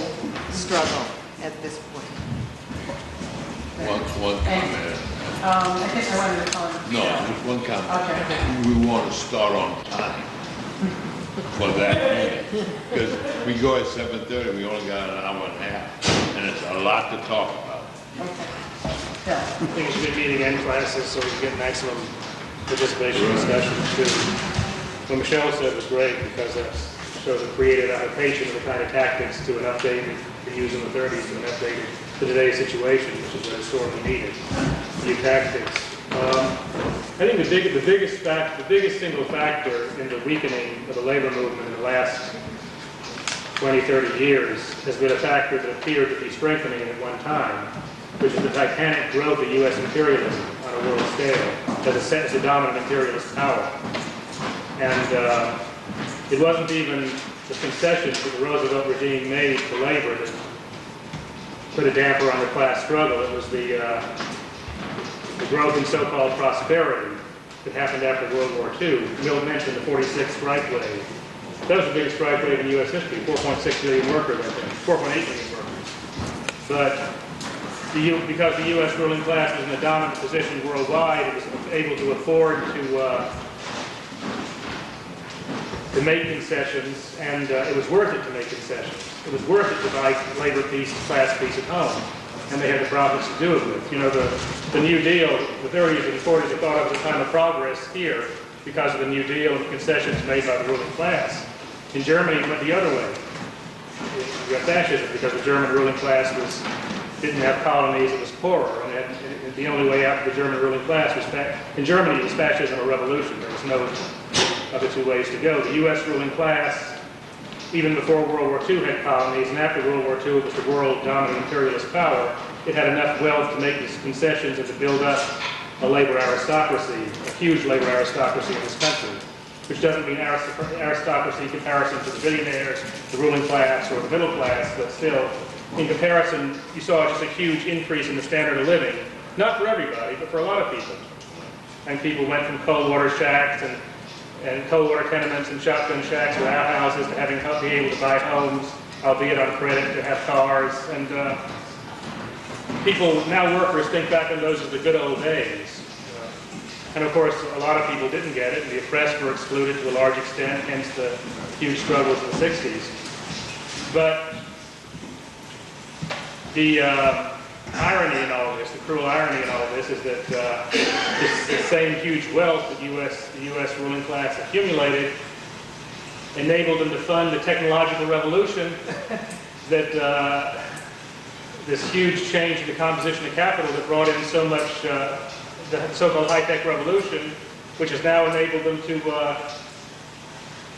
struggle at this point. One comment. I think I wanted to comment. No, just one comment. Okay. We want to start on time for that meeting. Because we go at 7:30, we only got an hour and a half, and it's a lot to talk about. Okay. Yeah. I think it should be meeting end classes so we can get maximum participation and discussion too. What Michelle said was great, because that shows a creative adaptation of the kind of tactics to an updated, we used in the 30s, to an updated to today's situation, which is what is sorely needed. New tactics. I think the biggest single factor in the weakening of the labor movement in the last 20, 30 years has been a factor that appeared to be strengthening at one time, which is the titanic growth of U.S. imperialism on a world scale as a dominant imperialist power. And it wasn't even the concessions that the Roosevelt regime made to labor that put a damper on the class struggle. It was the growth in so-called prosperity that happened after World War II. Milt mentioned the 46th strike wave. That was the biggest strike wave in U.S. history, 4.6 million workers, I think, 4.8 million workers. But because the U.S. ruling class was in a dominant position worldwide, it was able to afford to make concessions, and it was worth it to make concessions. It was worth it to buy labor peace, class peace at home. and they had the profits to do it with. You know, the New Deal, the 30s and 40s are thought of as a time of progress here because of the New Deal and the concessions made by the ruling class. In Germany, it went the other way. You got fascism because the German ruling class didn't have colonies, it was poorer, and the only way out for the German ruling class was, in Germany, it was fascism or revolution. There was no other two ways to go. The U.S. ruling class, even before World War II, had colonies, and after World War II, it was the world-dominant imperialist power. It had enough wealth to make these concessions and to build up a labor aristocracy, a huge labor aristocracy in this country, which doesn't mean aristocracy in comparison to the billionaires, the ruling class, or the middle class, but still, in comparison, you saw just a huge increase in the standard of living, not for everybody, but for a lot of people. And people went from cold water shacks and cold water tenements and shotgun shacks with outhouses to being able to buy homes, albeit on credit, to have cars. And people, now workers, think back on those as the good old days. And of course, a lot of people didn't get it, and the oppressed were excluded to a large extent, hence the huge struggles in the 60s. But the irony in all this, the cruel irony in all this, is that this same huge wealth that the U.S. ruling class accumulated enabled them to fund the technological revolution that this huge change in the composition of capital that brought in so much, the so-called high-tech revolution, which has now enabled them to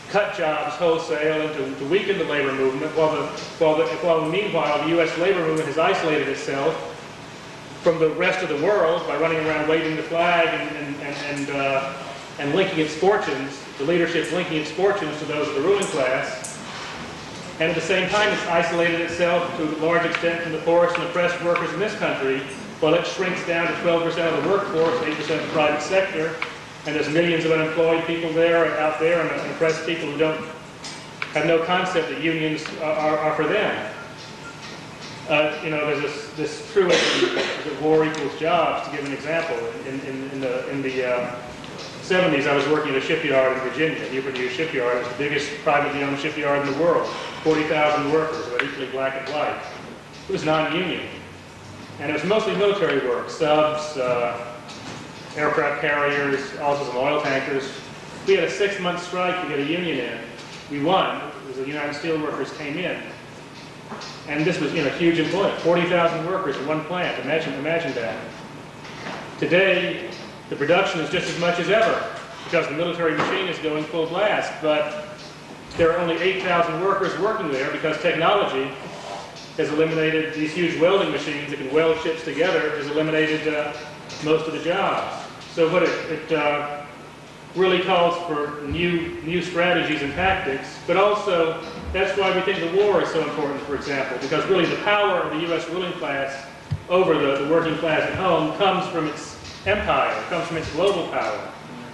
cut jobs wholesale and to weaken the labor movement, while meanwhile the U.S. labor movement has isolated itself from the rest of the world by running around waving the flag and linking its fortunes, the leadership linking its fortunes to those of the ruling class. And at the same time, it's isolated itself to a large extent from the poorest and oppressed workers in this country, while it shrinks down to 12% of the workforce, 8% of the private sector, and there's millions of unemployed people out there, and oppressed people who have no concept that unions are for them. You know, there's this truism that war equals jobs. To give an example, in the 70s, I was working at a shipyard in Virginia, Newport News Shipyard. It was the biggest privately owned shipyard in the world. 40,000 workers, about equally black and white. It was non-union, and it was mostly military work: subs, aircraft carriers, also some oil tankers. We had a 6-month strike to get a union in. We won. It was the United Steelworkers came in. And this was, huge employment. 40,000 workers in one plant. Imagine that. Today, the production is just as much as ever because the military machine is going full blast. But there are only 8,000 workers working there because technology has eliminated these huge welding machines that can weld ships together, has eliminated most of the jobs. So what it really calls for new strategies and tactics, but also that's why we think the war is so important, for example, because really the power of the U.S. ruling class over the working class at home comes from its empire, comes from its global power.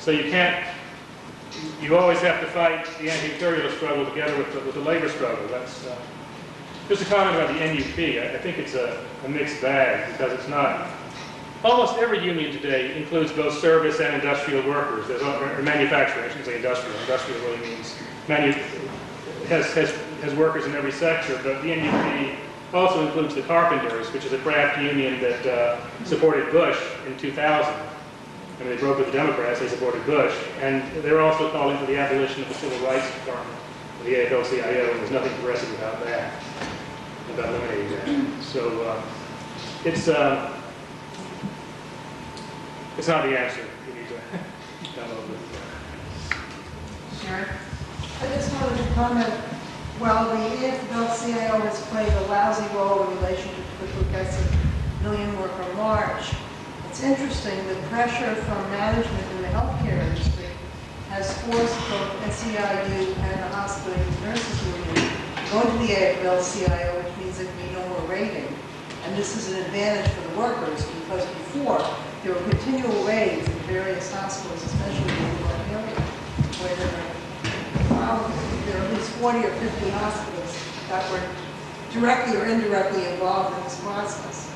So you always have to fight the anti-imperialist struggle together with the labor struggle. That's just a comment about the NUP. I think it's a mixed bag because it's not. Almost every union today includes both service and industrial workers. Or manufacturing, I shouldn't say industrial. Industrial really means has workers in every sector, but the NUP also includes the carpenters, which is a craft union that supported Bush in 2000. I mean, they broke with the Democrats, they supported Bush. And they're also calling for the abolition of the Civil Rights Department, the AFL-CIO, and there's nothing progressive about that, about eliminating that. So it's not the answer. You need to come up with. Sharon? I just wanted to comment, while the AFL-CIO has played a lousy role in relation to the progressive million worker march, it's interesting that pressure from management in the healthcare industry has forced both SEIU and the hospital nurses union to go to the AFL-CIO, which means there can be no more raiding. And this is an advantage for the workers because before there were continual raids in various hospitals, especially in the North area, where there are at least 40 or 50 hospitals that were directly or indirectly involved in this process.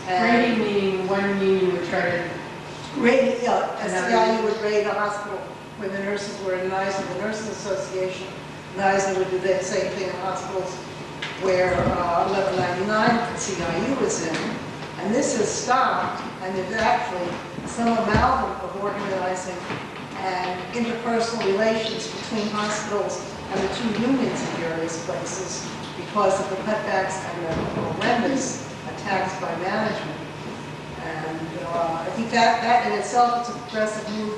Raiding meaning one union would try to raid, SEIU would raid a hospital where the nurses were in NISA, the Nurses Association. NISA would do the same thing in hospitals where 1199 CIU was in. And this has stopped, and there's actually some amalgam of organizing and interpersonal relations between hospitals and the two unions in various places because of the cutbacks and the horrendous attacks by management. And I think that in itself is a progressive move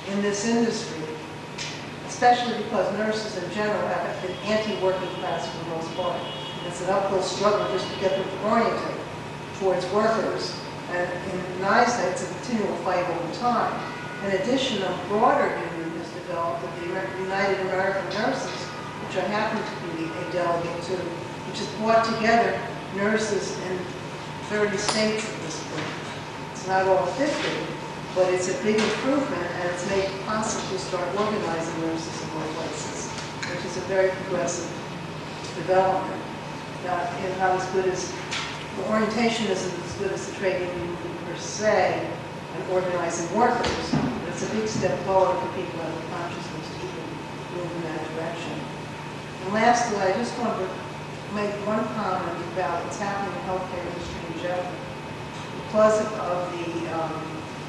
in this industry, especially because nurses in general have been anti-working class for the most part. It's an uphill struggle just to get them to orientate towards workers. And in the United States, it's a continual fight over time. In addition, a broader union has developed with the United American Nurses, which I happen to be a delegate to, which has brought together nurses in 30 states at this point. It's not all 50, but it's a big improvement, and it's made it possible to start organizing nurses in more places, which is a very progressive development. Not as good as, the orientation isn't as good as the trade union per se, and organizing workers, but it's a big step forward for people that have the consciousness to even move in that direction. And lastly, I just want to make one comment about what's happening in the healthcare industry in general. Because of the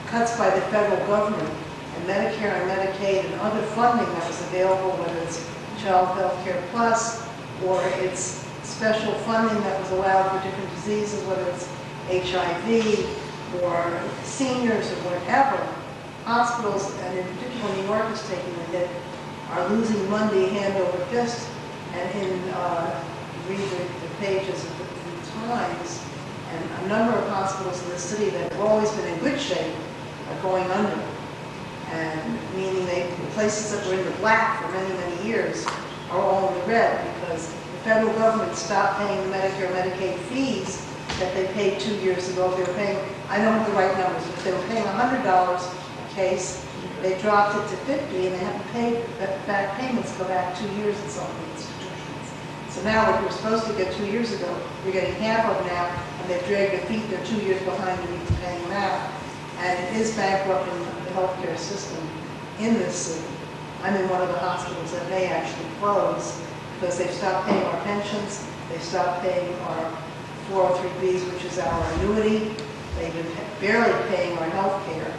cuts by the federal government and Medicare and Medicaid and other funding that was available, whether it's Child Health Care Plus or it's special funding that was allowed for different diseases, whether it's HIV or seniors or whatever, hospitals, and in particular New York is taking a hit, are losing money hand over fist. And read the pages of the Times, and a number of hospitals in the city that have always been in good shape are going under. And meaning the places that were in the black for many, many years are all in the red because the federal government stopped paying the Medicare and Medicaid fees that they paid 2 years ago. They were paying, I don't have the right numbers, but they were paying $100 a case. They dropped it to $50, and they have to pay back payments go back 2 years in some of the institutions. So now what you were supposed to get 2 years ago, you're getting half of now, and they've dragged their feet. They're 2 years behind in even paying them out. And it is bankrupting the healthcare system in this city. I'm in one of the hospitals that may actually close because they've stopped paying our pensions, they've stopped paying our 403Bs, which is our annuity, they've been barely paying our health care,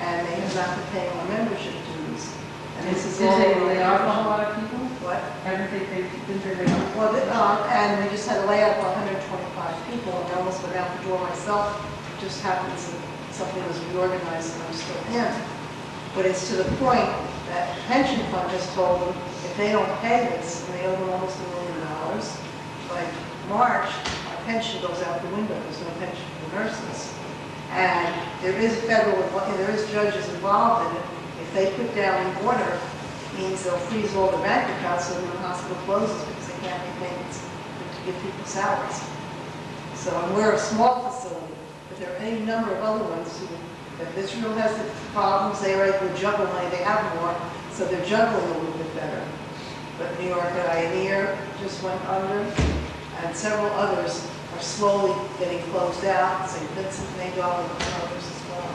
and they have not been paying our membership dues. And this is all... Did they lay off a whole lot of people? What? Haven't they lay off? Well, and we just had a layoff of 125 people, and I almost went out the door myself. It just happens that something was reorganized and I'm still in. But it's to the point that the pension fund has told them if they don't pay this, and they owe them almost $1 million, by March, our pension goes out the window. There's no pension for nurses. And there is judges involved in it. If they put down an order, it means they'll freeze all the bank accounts so when the hospital closes because they can't make payments to give people salaries. So we're a small facility, but there are any number of other ones who, if Israel has the problems, they are able to juggle money, they have more, so they're juggling a little bit better. But New York and Ioneer just went under, and several others are slowly getting closed out, St. Vincent, Magog, and others as well.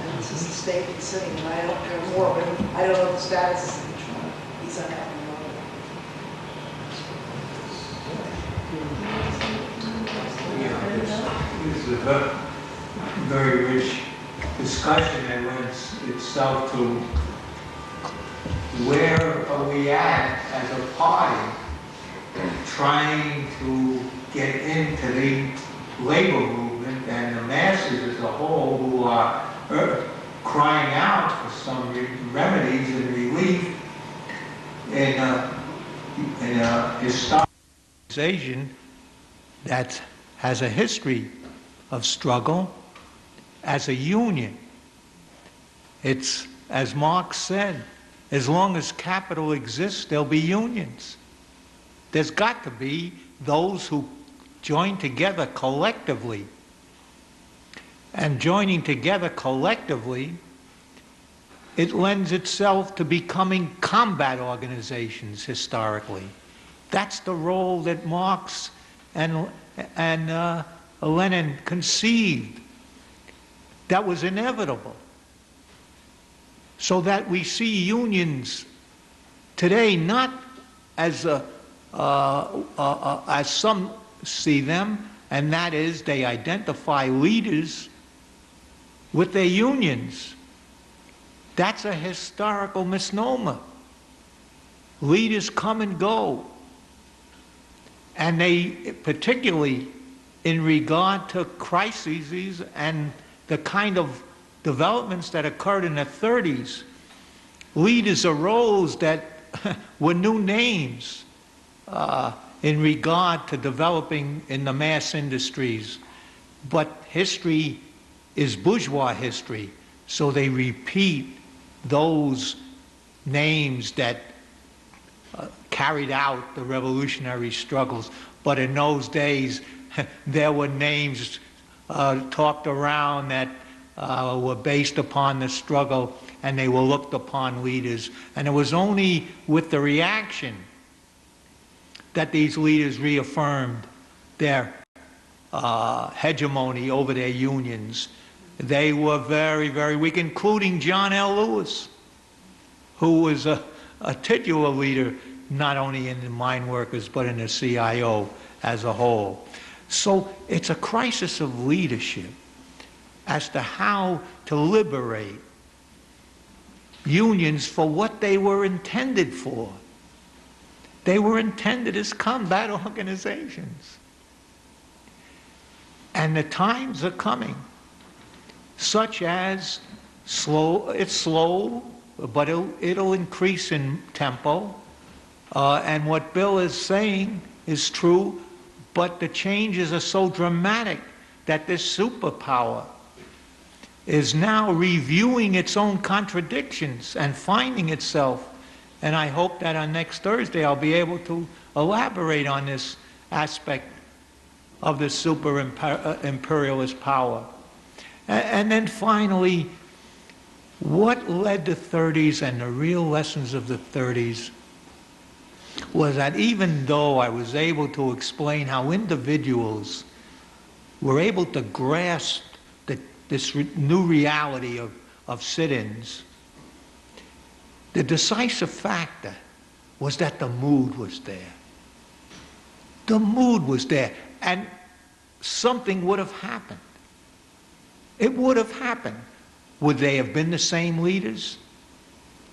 And this is a state and city, and I don't care more, but I don't know the status of each one. These are happening This is a very rich discussion and lends itself to where are we at as a party trying to get into the labor movement and the masses as a whole who are crying out for some remedies and relief in a historic organization that has a history of struggle as a union. It's, as Marx said, as long as capital exists, there'll be unions. There's got to be those who join together collectively. And joining together collectively, it lends itself to becoming combat organizations historically. That's the role that Marx and Lenin conceived. That was inevitable. So that we see unions today not as some see them, and that is they identify leaders with their unions. That's a historical misnomer. Leaders come and go, and they, particularly in regard to crises and the kind of developments that occurred in the 30s, leaders arose that were new names in regard to developing in the mass industries. But history is bourgeois history, so they repeat those names that carried out the revolutionary struggles. But in those days, there were names talked around that were based upon the struggle, and they were looked upon leaders. And it was only with the reaction that these leaders reaffirmed their hegemony over their unions. They were very, very weak, including John L. Lewis, who was a titular leader not only in the mine workers but in the CIO as a whole. So it's a crisis of leadership as to how to liberate unions for what they were intended for. They were intended as combat organizations. And the times are coming, such as it's slow, but it'll increase in tempo. And what Bill is saying is true, but the changes are so dramatic that this superpower is now reviewing its own contradictions and finding itself. And I hope that on next Thursday I'll be able to elaborate on this aspect of the super-imperialist power. And then finally, what led the 30s and the real lessons of the 30s was that even though I was able to explain how individuals were able to grasp this new reality of sit-ins, the decisive factor was that the mood was there. The mood was there, and something would have happened. It would have happened. Would they have been the same leaders?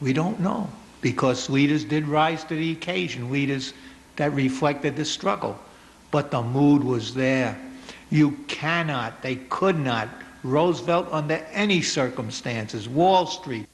We don't know, because leaders did rise to the occasion, leaders that reflected the struggle. But the mood was there. You cannot, they could not, Roosevelt under any circumstances, Wall Street,